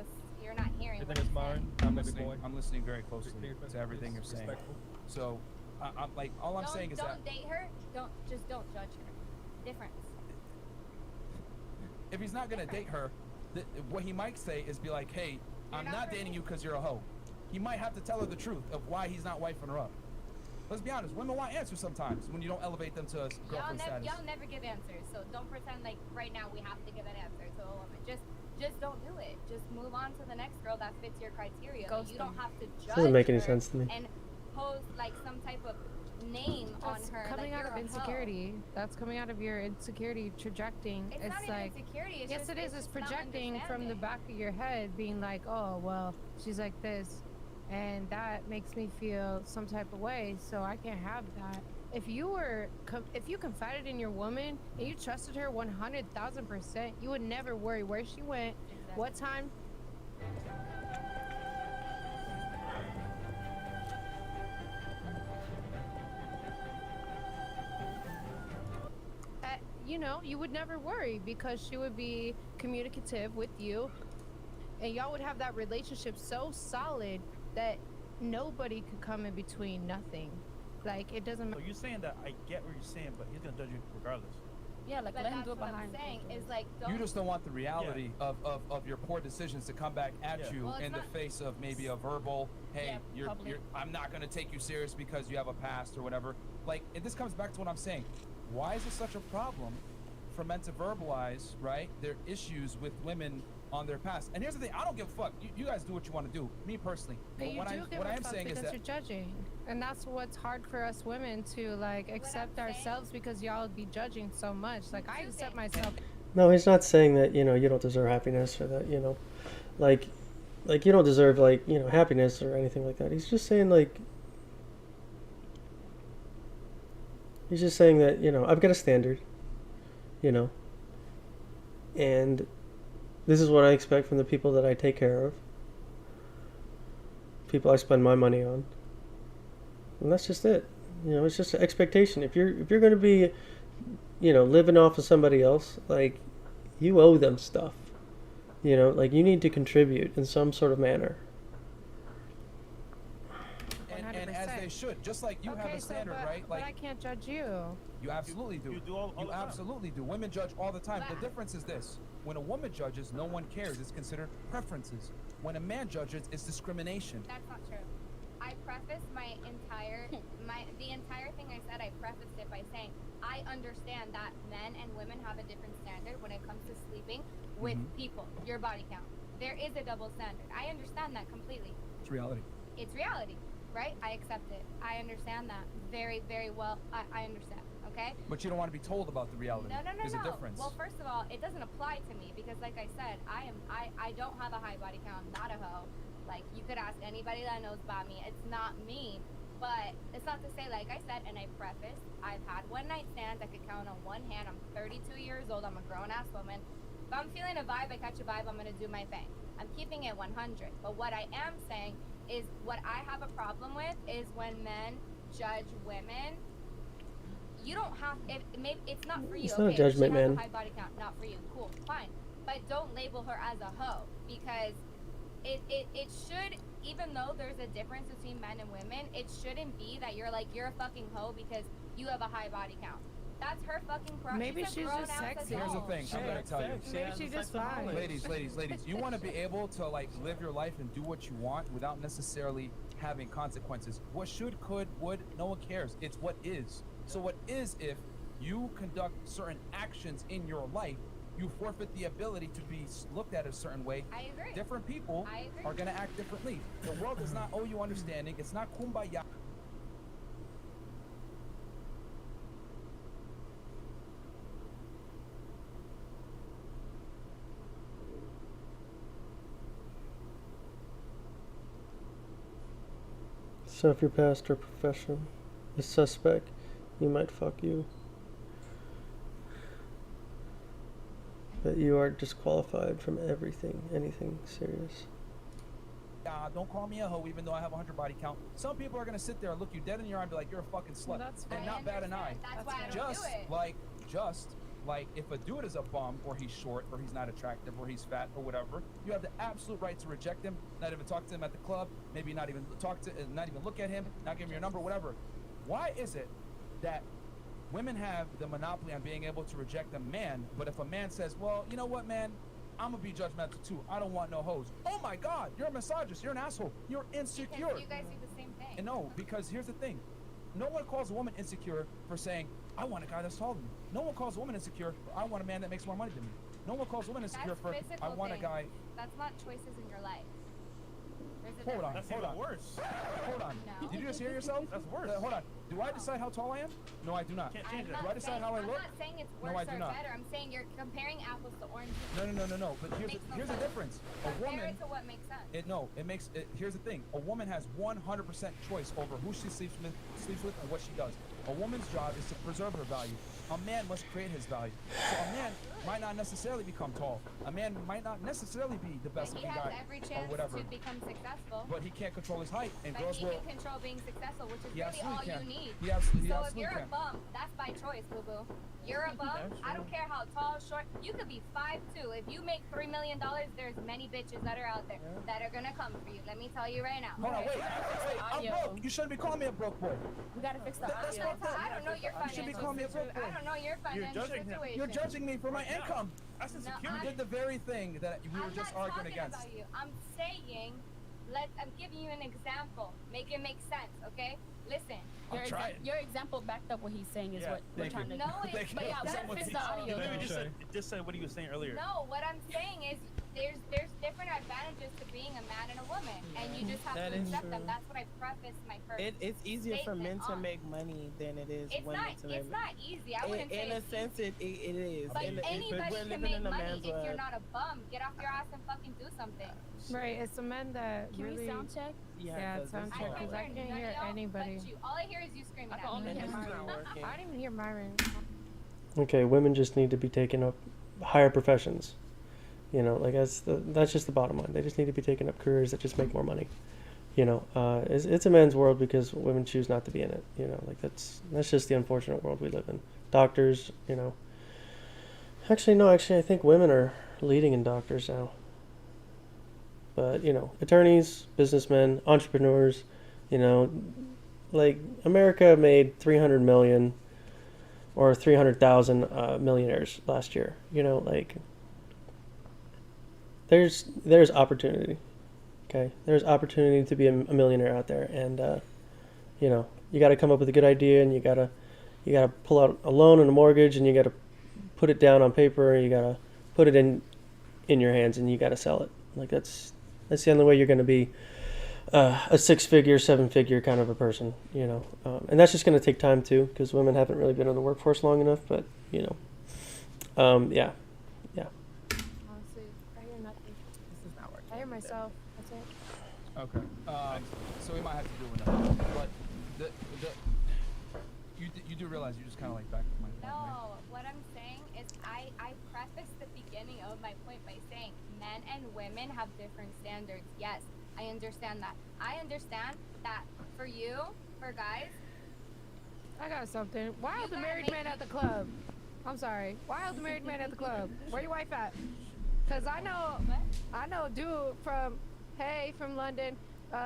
You're not hearing You what think it's I'm mine? saying. I'm listening very closely to everything you're saying. So, I'm like, all I'm saying is that Don't date her. Don't judge her. Difference. if he's not gonna date her, what he might say is be like, hey, I'm not dating you because you're a hoe. He might have to tell her the truth of why he's not wifing her up. Let's be honest, women want answers sometimes when you don't elevate them to a girlfriend status. Y'all never give answers, so don't pretend like right now we have to give an answer to a woman. Just don't do it. Just move on to the next girl that fits your criteria. Like, you don't have to judge Doesn't make any her sense to me. and pose like some type of name That's on her. coming like out you're of a insecurity. That's coming out of your insecurity trajecting. It's not even like insecurity, it's yes, just- it is. it's It's just not projecting from the back of your head, being like, oh well, she's like this, and that makes me feel some type of way. So I can't have that. If you were, if you confided in your woman and you trusted her 100,000%, you would never worry where she went, what time. You know, you would never worry because she would be communicative with you, and y'all would have that relationship so solid that nobody could come in between. Nothing. Like, it doesn't So matter. you're saying that I get what you're saying, but he's gonna judge you regardless. Yeah, like But let him that's do it what I'm behind. saying is like don't. You just don't want the reality of your poor decisions to come back at you Well, it's in the not- face of maybe a verbal, hey, you're I'm not gonna take you serious because you have a past or whatever. Like, and this comes back to what I'm saying. Why is it such a problem for men to verbalize, right, their issues with women on their past? And here's the thing, I don't give a fuck. You guys do what you want to do. Me personally. But you what do give I a am fuck saying is because that you're judging, and that's what's hard for us women to like accept ourselves because y'all be judging so much. Like I accept myself. No, he's not saying that, you know, you don't deserve happiness or that, you know, like you don't deserve, like, you know, happiness or anything like that. He's just saying, like, he's just saying that, you know, I've got a standard, you know, and this is what I expect from the people that I take care of, people I spend my money on, and that's just it. You know, it's just an expectation. If you're going to be, you know, living off of somebody else, like, you owe them stuff. You know, like, you need to contribute in some sort of manner. and as they should, just like you have a standard, right? But Like, I can't judge you. you absolutely do. You do all You the time. absolutely do. Women judge all the time. The difference is this: when a woman judges, no one cares. It's considered preferences. When a man judges, it's discrimination. That's not true. I prefaced the entire thing I said. I prefaced it by saying I understand that men and women have a different standard when it comes to sleeping with people. Your body count. There is a double standard. I understand that completely. It's reality. It's reality, right? I accept it. I understand that very, very well. I understand. Okay. But you don't want to be told about the reality. No. There's a difference. Well, first of all, it doesn't apply to me because, like I said, I don't have a high body count. I'm not a hoe. Like, you could ask anybody that knows about me. It's not me. But it's not to say, like I said, and I preface, I've had one night stands. I could count on one hand. I'm 32 years old. I'm a grown ass woman. If I'm feeling a vibe, I catch a vibe. I'm gonna do my thing. I'm keeping it 100. But what I am saying is, what I have a problem with is when men judge women. You don't have. It's not for you. It's not a okay, judgment, she has man. a high body count. Not for you. Cool. Fine. But don't label her as a hoe because it should. Even though there's a difference between men and women, it shouldn't be that you're a fucking hoe because you have a high body count. That's her fucking problem. Maybe she's just sexy. Here's the thing. I'm gonna tell you. Maybe she's just fine. Ladies, you want to be able to, like, live your life and do what you want without necessarily having consequences. What should, could, would, no one cares. It's what is. So what is, if you conduct certain actions in your life, you forfeit the ability to be looked at a certain way. I agree. Different people I agree. are going to act differently. The world does not owe you understanding. It's not kumbaya. So if your past or profession is suspect, you might fuck you. But you are disqualified from anything serious. Don't call me a hoe even though I have 100 body count. Some people are gonna sit there and look you dead in your eye and be like, you're a fucking slut. That's and not bat an eye. That's why I don't Just do it. like if a dude is a bum or he's short or he's not attractive or he's fat or whatever, you have the absolute right to reject him, not even talk to him at the club, maybe not even look at him, not give him your number, whatever. Why is it that women have the monopoly on being able to reject a man, but if a man says, well, you know what, man, I'm gonna be judgmental too. I don't want no hoes. Oh my God, you're a misogynist. You're an asshole. You're insecure. Because you guys do the same thing. And no, because here's the thing. No one calls a woman insecure for saying, I want a guy that's taller than me. No one calls a woman insecure for, I want a man that makes more money than me. No one calls a woman insecure That's for, physical I want a things. guy. That's not choices in your life. There's a Hold on, difference. hold on. Worse. Hold on. No. Did you just hear yourself? That's worse. Hold on. Do I decide how tall I am? No, I do not. Can't change I'm that. Do I decide how I look? I'm not saying it's No, worse I do or not. better. I'm saying you're comparing apples to oranges. No. But here's Makes no the sense. difference. A Compare woman. it to what makes sense. Here's the thing. A woman has 100% choice over who she sleeps with and what she does. A woman's job is to preserve her value. A man must create his value. So a man might not necessarily become tall. A man might not necessarily be the best But he looking has guy every or chance whatever. to become successful. But he can't control his height, and But girls he will. can control being successful, which is He really all absolutely can. you need. He absolutely so if you're can. a bum, that's by choice, boo boo. You're a bum. I don't care how tall, short. You could be 5'2". If you make $3 million, there's many bitches that are out there that are gonna come for you. Let me tell you right now. Hold on, wait. I'm broke. You shouldn't be calling me a broke boy. We gotta fix the That's audio. fucked up. I don't know your You should be financial calling me a broke situation. boy. I don't know your financial situation. You're judging me for my income. That's insecure. You did the very thing that we were I'm just not arguing talking against. about you. I'm saying, I'm giving you an example. Make it make sense, okay? Listen. Your example backed up what he's saying is Yeah, what we're thank trying you. to do. No, it's But yeah, we gotta fix the audio. You literally just said what he was saying earlier. No, what I'm saying is there's different advantages to being a man and a woman, and you just have That to is accept them. true. That's what I prefaced my first. It's easier for men statement to on. make money than it is It's women not. to make It's not easy. I wouldn't say in a it's sense, it is. But In- anybody we're can living make in a money man's if you're world. not a bum. Get off your ass and fucking do something. Right, it's the men that Can really. we sound check? Yeah, sound check, because I can't hear anybody. But you. All I hear is you screaming I at can only me. hear It's not Myron. working. I didn't even hear Myron. Okay, women just need to be taken up higher professions. You know, like that's just the bottom line. They just need to be taking up careers that just make more money. You know, it's a man's world because women choose not to be in it. You know, like that's just the unfortunate world we live in. Doctors, you know. Actually, I think women are leading in doctors now. But you know, attorneys, businessmen, entrepreneurs, you know, like America made 300 million or 300,000 millionaires last year. You know, like there's opportunity. Okay, there's opportunity to be a millionaire out there, and you know, you got to come up with a good idea, and you gotta pull out a loan and a mortgage, and you gotta put it down on paper, and you gotta put it in your hands, and you gotta sell it. Like that's the only way you're gonna be a 6-figure, 7-figure kind of a person, you know, and that's just gonna take time too, because women haven't really been in the workforce long enough. But you know, yeah. Honestly, I hear nothing. This is not working. I hear myself. That's it. Okay. So we might have to do another. But you do realize you just kind of like backed up my point, right? No, what I'm saying is I prefaced the beginning of my point by saying men and women have different standards. Yes, I understand that. I understand that for you, for guys, I got something. Why You is the gotta married make man me- at the club? I'm sorry. Why is the married man at the club? Where your wife at? Cause I know dude from London.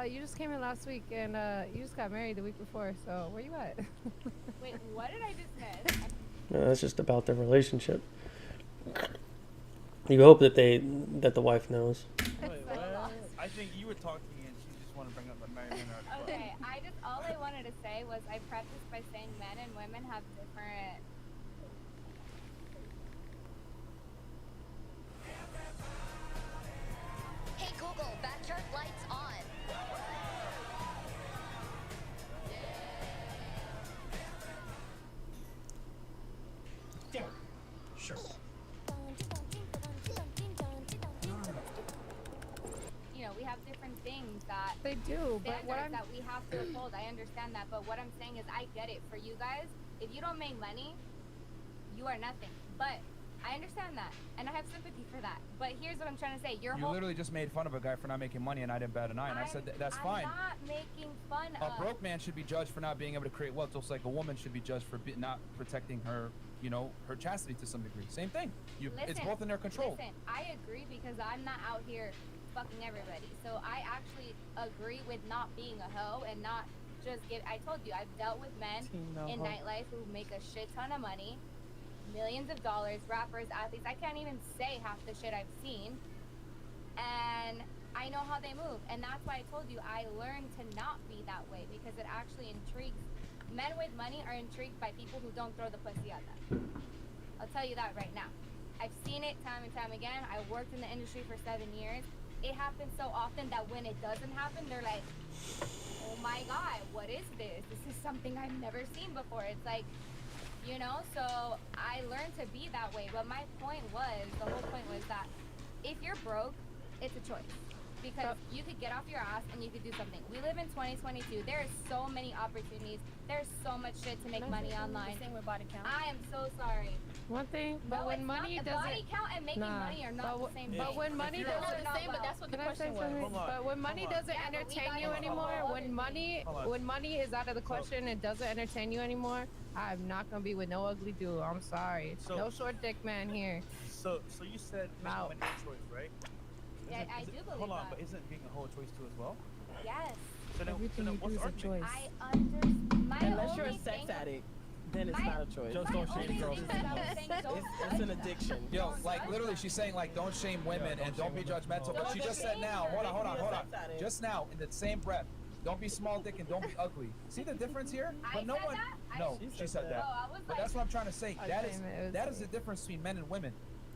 You just came in last week and you just got married the week before. So where you at? wait, what did I just miss? No, that's just about their relationship. You hope that the wife knows. Wait, what? I think you were talking and she just wanted to bring up the married men are at the club. Okay, all I wanted to say was I prefaced by saying men and women have different. Hey Google, backyard lights on. Yeah, sure. You know, we have have different things that They do, but what standards that we have to uphold. I understand that, but what I'm saying is I get it. For you guys, if you don't make money, you are nothing. But I understand that, and I have sympathy for that. But here's what I'm trying to say: You literally just made fun of a guy for not making money, and I didn't bat an eye. And I said that's fine. I'm not making fun A of. broke man should be judged for not being able to create wealth, just like a woman should be judged for not protecting her, her chastity to some degree. Same thing. It's both in their control. Listen, I agree because I'm not out here fucking everybody. So I actually agree with not being a hoe and not just give. I told you, I've dealt with men in nightlife who make a shit ton of money, millions of dollars, rappers, athletes. I can't even say half the shit I've seen. And I know how they move. And that's why I told you I learned to not be that way because it actually intrigues. Men with money are intrigued by people who don't throw the pussy at them. I'll tell you that right now. I've seen it time and time again. I worked in the industry for 7 years. It happens so often that when it doesn't happen, they're like, oh my God, what is this? This is something I've never seen before. It's like, so I learned to be that way. But my point was, the whole point was that if you're broke, it's a choice. Because you could get off your ass and you could do something. We live in 2022. There are so many opportunities. There's so much shit to make money online. Same with body count. I am so sorry. One thing, but when money doesn't, body count and making money are not the same. But when money doesn't, but that's what the question was. But when money doesn't entertain you anymore, when money is out of the question and doesn't entertain you anymore, I'm not gonna be with no ugly dude. I'm sorry. No short dick man here. So you said making money is a choice, right? Yeah, I do believe Hold on, that. but isn't being a whole choice too as well? Yes. So then, Everything you do what's is the a choice. I understand. Unless you're a sex addict, then it's not a choice. Just don't shame girls. It's an addiction. Yo, like literally, she's saying like don't shame women and don't be judgmental. But she just said now, hold on. Just now, in the same breath, don't be small dick and don't be ugly. See the difference here? But no one. No, she said that. But that's what I'm trying to say. That is the difference between men and women.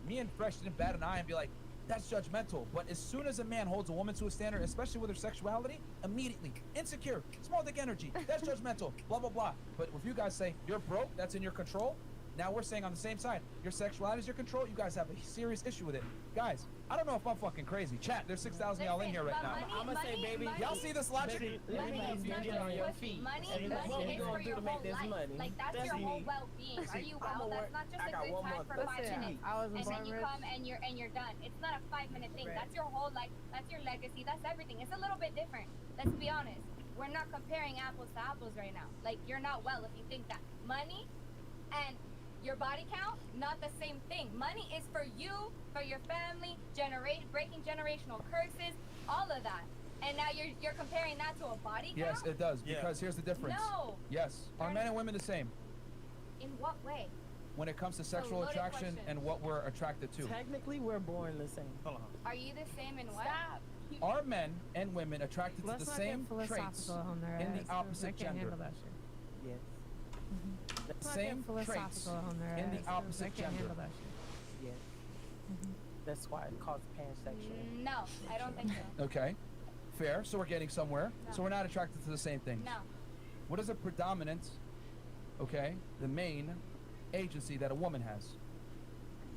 Me and Fresh didn't bat an eye and be like, that's judgmental. But as soon as a man holds a woman to a standard, especially with her sexuality, immediately insecure, small dick energy, that's judgmental, blah blah blah. But if you guys say you're broke, that's in your control, now we're saying on the same side, your sexuality is your control, you guys have a serious issue with it. Guys, I don't know if I'm fucking crazy. Chat, there's 6,000 y'all in here right now. I'ma say, baby, y'all see this logic? Money is get on your feet. Money and that's what we gonna do to make this money. Like that's your whole well-being. Are you well? That's not just a good time for 5 minutes, and then you come and you're done. It's not a 5-minute thing. That's your whole life. That's your legacy. That's everything. It's a little bit different. Let's be honest. We're not comparing apples to apples right now. Like you're not well if you think that money and your body count, not the same thing. Money is for you, for your family, breaking generational curses, all of that. And now you're comparing that to a body count? Yes, it does, because here's the difference. No. Yes. Are men and women the same? In what way? When it comes to sexual attraction and what we're attracted to. Technically, we're born the same. Hold on. Are you the same in what? Are men and women attracted to the same traits in the opposite gender? Yes. Same traits in the opposite gender. Yes. That's why it's called pansexual. No, I don't think so. Okay. Fair. So we're getting somewhere. No. So we're not attracted to the same things. No. What is a predominant, the main agency that a woman has?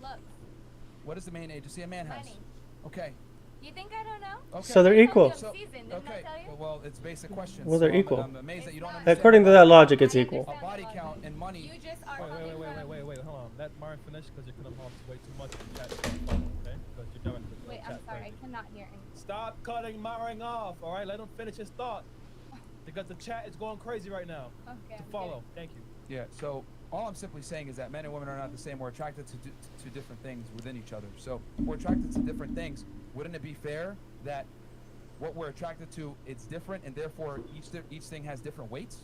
Look. What is the main agency a man has? Money. Okay. You think I don't know? Okay. So they're equal. Okay. Well, it's basic questions. Well, they're equal. I'm amazed that you don't understand. According to that logic, it's equal. A body count and money. You just are Wait, hold on. Let Marin finish because you're cutting off way too much in chat. Okay? Because you're doing it. Wait, I'm sorry. I cannot hear anything. Stop cutting Marin off, all right? Let him finish his thought. Because the chat is going crazy right now. Okay. To follow. Thank you. Yeah, so all I'm simply saying is that men and women are not the same. We're attracted to different things within each other. So we're attracted to different things. Wouldn't it be fair that what we're attracted to, it's different, and therefore each thing has different weights?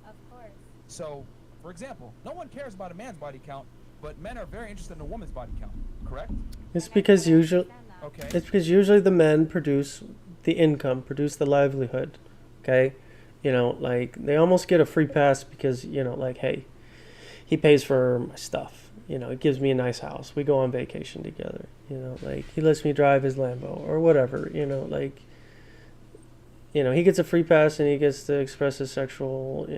Of course. So, for example, no one cares about a man's body count, but men are very interested in a woman's body count, correct? It's because usually the men produce the income, produce the livelihood, okay? Like they almost get a free pass because, like, hey, he pays for my stuff. He gives me a nice house. We go on vacation together. Like he lets me drive his Lambo or whatever. He gets a free pass and he gets to express his sexual,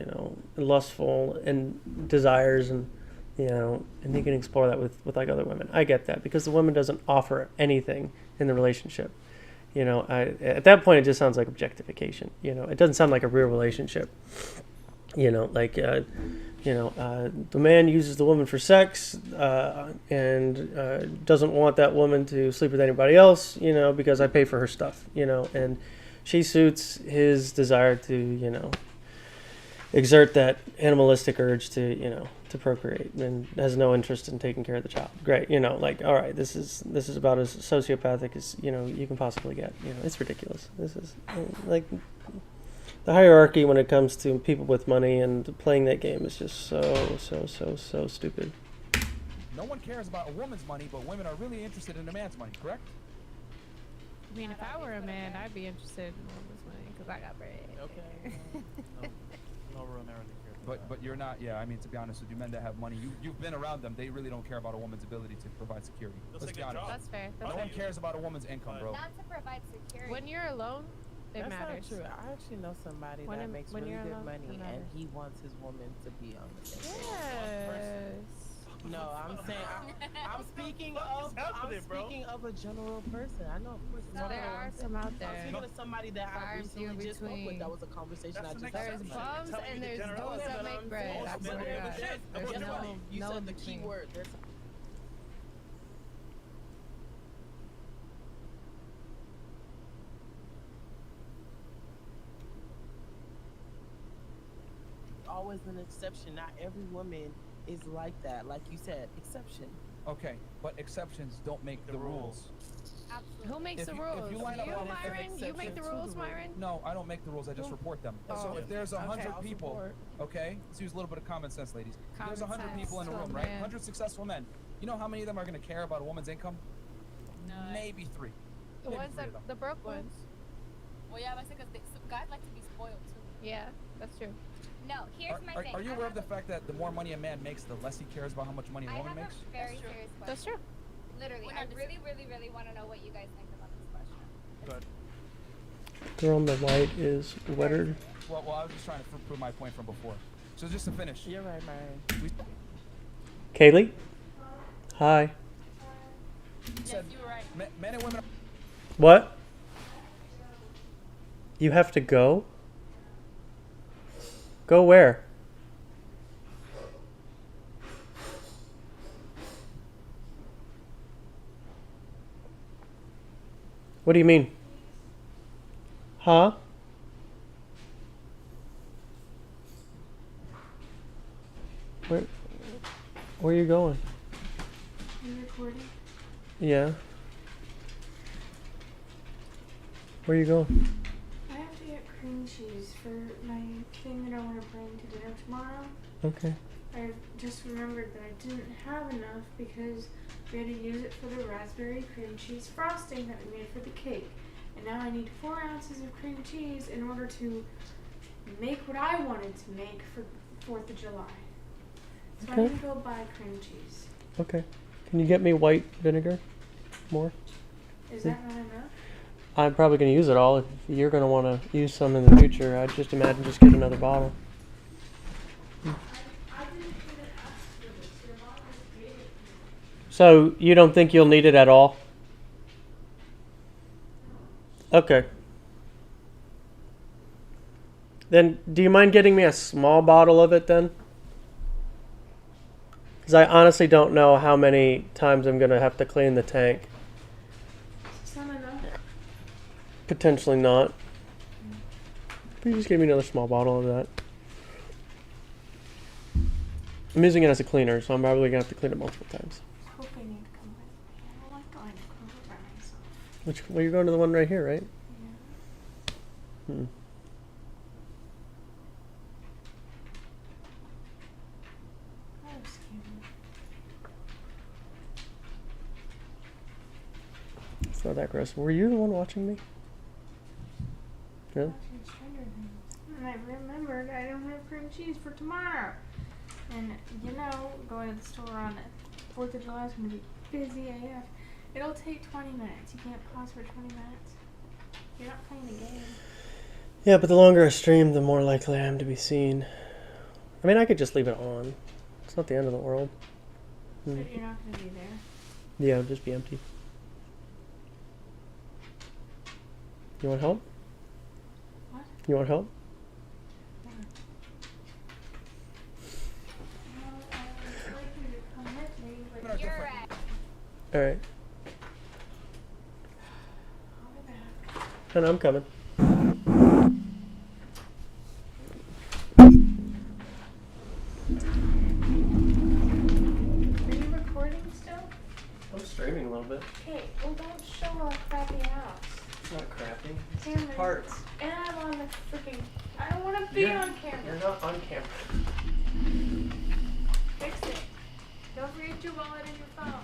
lustful and desires and, and he can explore that with like other women. I get that because the woman doesn't offer anything in the relationship. You know, at that point, it just sounds like objectification. You know, it doesn't sound like a real relationship. You know, like, the man uses the woman for sex and doesn't want that woman to sleep with anybody else, you know, because I pay for her stuff, you know, and she suits his desire to, you know, exert that animalistic urge to, you know, to procreate, and has no interest in taking care of the child. Great, you know, like, all right, this is about as sociopathic as, you know, you can possibly get. You know, it's ridiculous. This is like the hierarchy when it comes to people with money and playing that game is just so stupid. No one cares about a woman's money, but women are really interested in a man's money, correct? I mean, if I were a man, I'd be interested in a woman's money because I got bread. Okay. No real narrative here. But you're not. Yeah, I mean, to be honest with you, men that have money, you've been around them. They really don't care about a woman's ability to provide security. Let's be honest. That's fair. No one cares about a woman's income, bro. Not to provide security. When you're alone, it That's matters. not true. I actually know somebody When that it- makes when really you're good alone, money, it and matters. he wants his woman to be on the same page. Yes. No, I'm saying I'm speaking of a general person. I know, of course, So there are some out I'm there. speaking of somebody that I Far and few recently just spoke with. between. That was a conversation I just had. There's bums and there's those that make bread. I swear to God. There's You no said in the key between. word. There's always an exception. Not every woman is like that. Like you said, exception. Okay, but exceptions don't make the rules. Absolutely. Who makes If the you- rules? if you line up on an Myron? You make the rules, Myron? No, I don't make the rules. I just report them. So Oh. if there's Okay. 100 I'll people, support. okay, let's use a little bit of common sense, ladies. If there's Common 100 sense. people in a Oh, room, right? man. 100 successful men. You know how many of them are going to care about a woman's income? Maybe 3. The Maybe ones 3 of that, them. the broke ones. Well, yeah, that's because guys like to be spoiled too. Yeah, that's true. No, here's my thing. Are you I aware of have the fact that the more money a man makes, the less he cares about how much money a I woman have makes? a very serious question. That's true. Literally, I really want to know what you guys think about this question. Good. Girl on the right is wetter. Well, I was just trying to prove my point from before. So just to finish. You're right, Myron. Kaylee? Hi. Said you were right. Men and women. What? You have to go? Go where? What do you mean? Huh? Where are you going? Are you recording? Yeah. Where are you going? I have to get cream cheese for my thing that I want to bring to dinner tomorrow. Okay. I just remembered that I didn't have enough because we had to use it for the raspberry cream cheese frosting that we made for the cake. And now I need 4 ounces of cream cheese in order to make what I wanted to make for 4th of July. So I Okay. need to go buy cream cheese. Okay. Can you get me white vinegar? More? Is that not enough? I'm probably going to use it all. If you're going to want to use some in the future, I'd just imagine just get another bottle. So you don't think you'll need it at all? Okay. Then do you mind getting me a small bottle of it then? Because I honestly don't know how many times I'm going to have to clean the tank. Is that enough? Potentially not. Can you just give me another small bottle of that? I'm using it as a cleaner, so I'm probably going to have to clean it multiple times. I hope I need to come with me. I don't like going to Kroger by myself. Which, well, you're going to the one right here, right? Hmm. Oh, excuse me. It's not that gross. Were you the one watching me? Really? Watching Stranger Things. And I remembered I don't have cream cheese for tomorrow. And, you know, going to the store on 4th of July is going to be busy AF. It'll take 20 minutes. You can't pause for 20 minutes. You're not playing a game. Yeah, but the longer I stream, the more likely I am to be seen. I mean, I could just leave it on. It's not the end of the world. Hmm. But you're not going to be there. Yeah, it'll just be empty. You want help? What? You want help? You're right. All right. And I'm coming. Are you recording still? I'm streaming a little bit. Okay, well don't show a crappy house. It's not crappy. Damn it. Parts. And I'm on the freaking. I don't want to be on camera. You're not on camera. Fix it. Don't forget your wallet and your phone.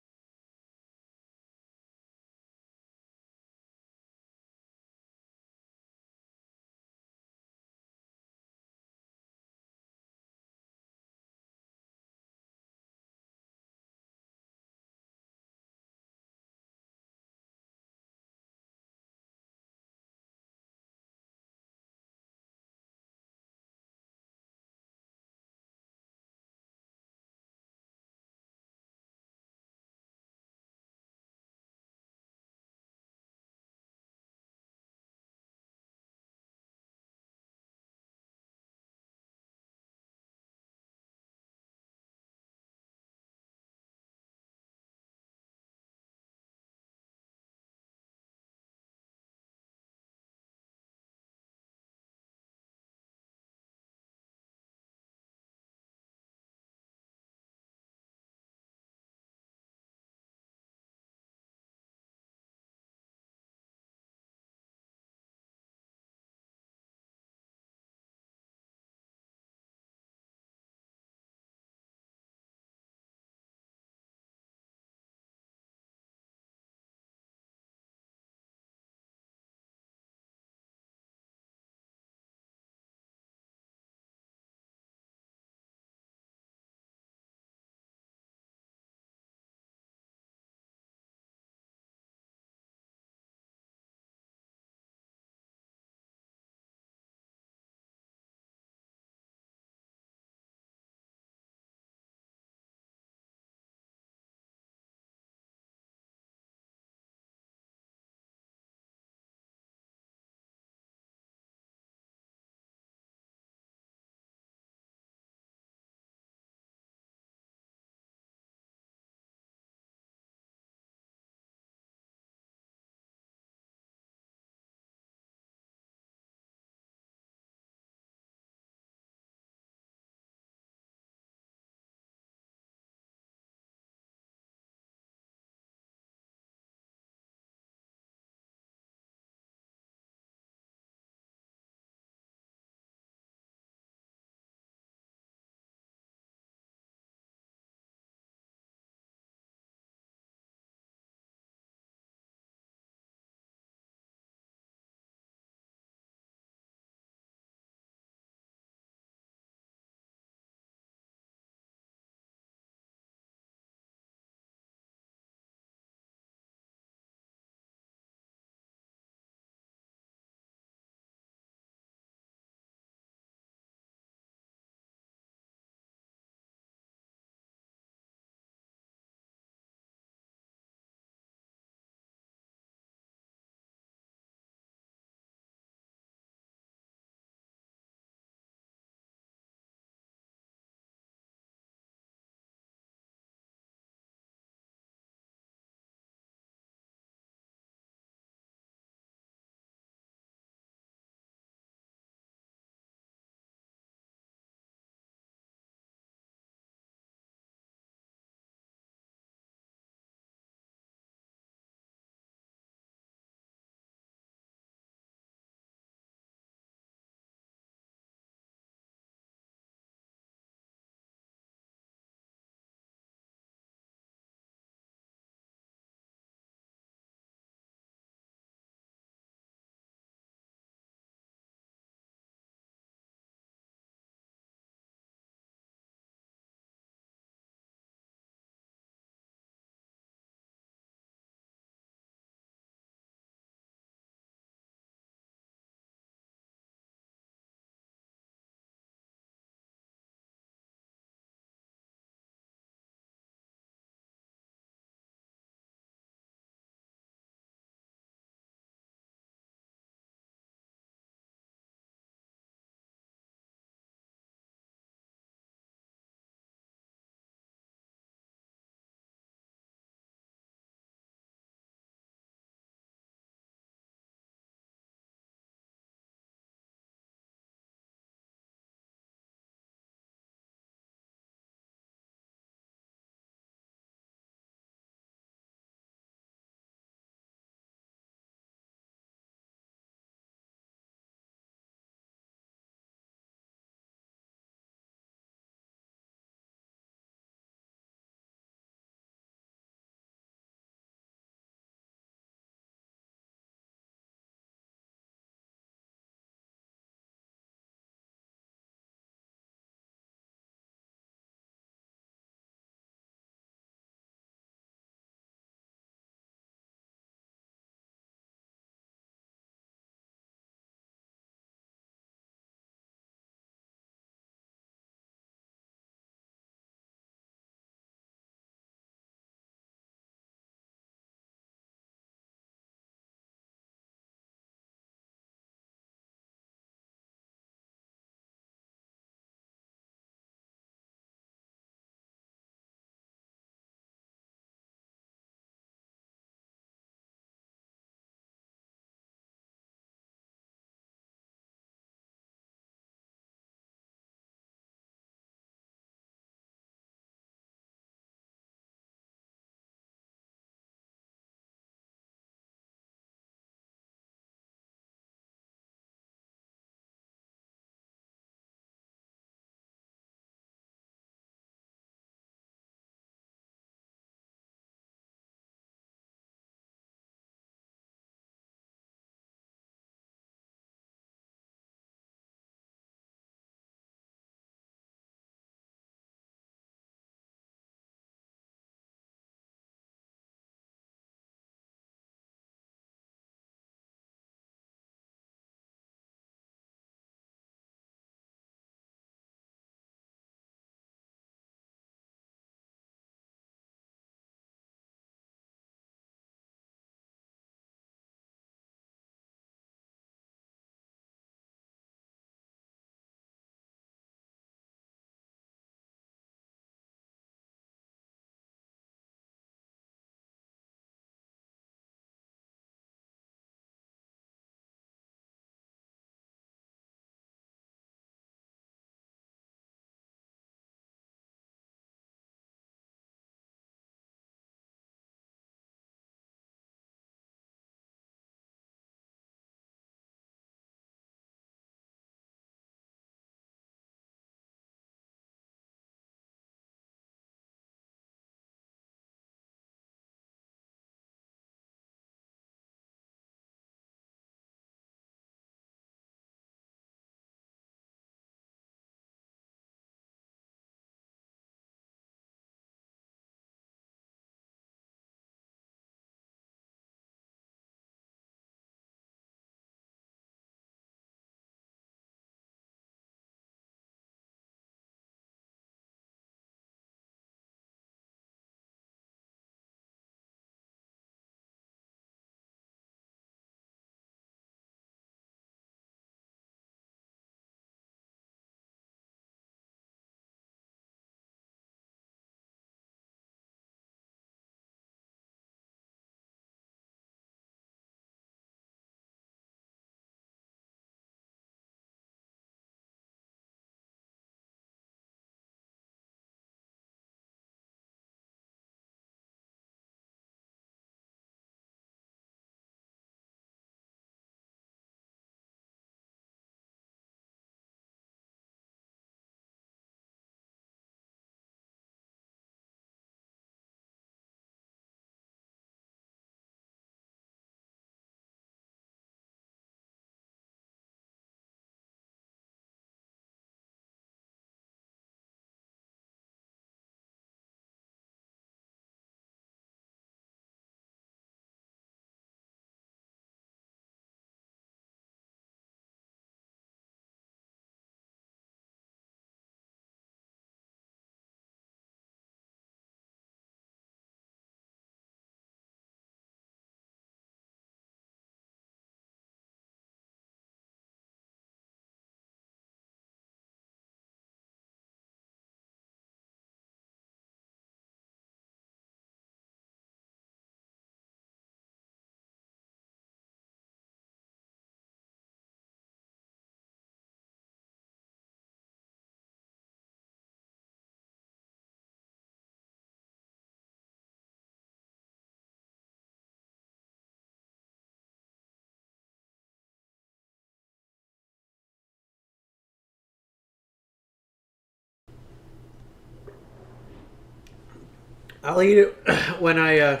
I'll eat it when I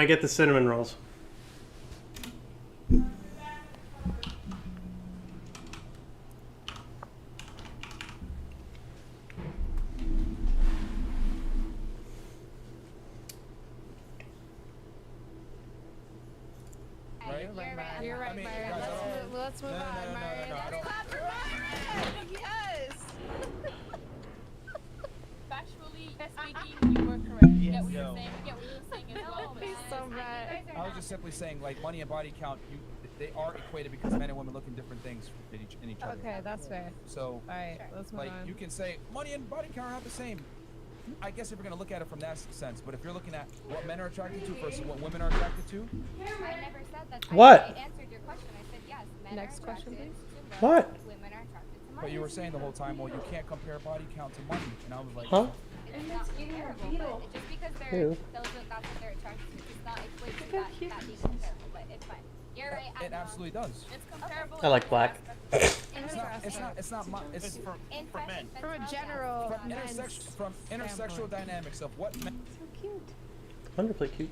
get the cinnamon rolls. You're right, Myron. Let's move on, Myron. Yes. Factually speaking, you were correct. You get what you're saying. You get what you're saying as well. He's so bad. I was just simply saying, like, money and body count, they are equated because men and women look in different things in each other. Okay, that's fair. So, alright, let's move like, on. you can say money and body count are not the same. I guess if you're gonna look at it from that sense, but if you're looking at what men are attracted to versus what women are attracted to, I never said that. What? I answered your question. I said yes. Men Next are question, attracted please. to What? money, women are attracted to money. but you were saying the whole time, well, you can't compare body count to money, and I was like, Huh? It's not comparable, but just because Ew. that's what they're attracted to, does not equate to that being comparable. But it's fine. You're right. It absolutely does. It's comparable. I like black. It's not It's for men. From a general from intersexual dynamics of what men. Wonderfully cute.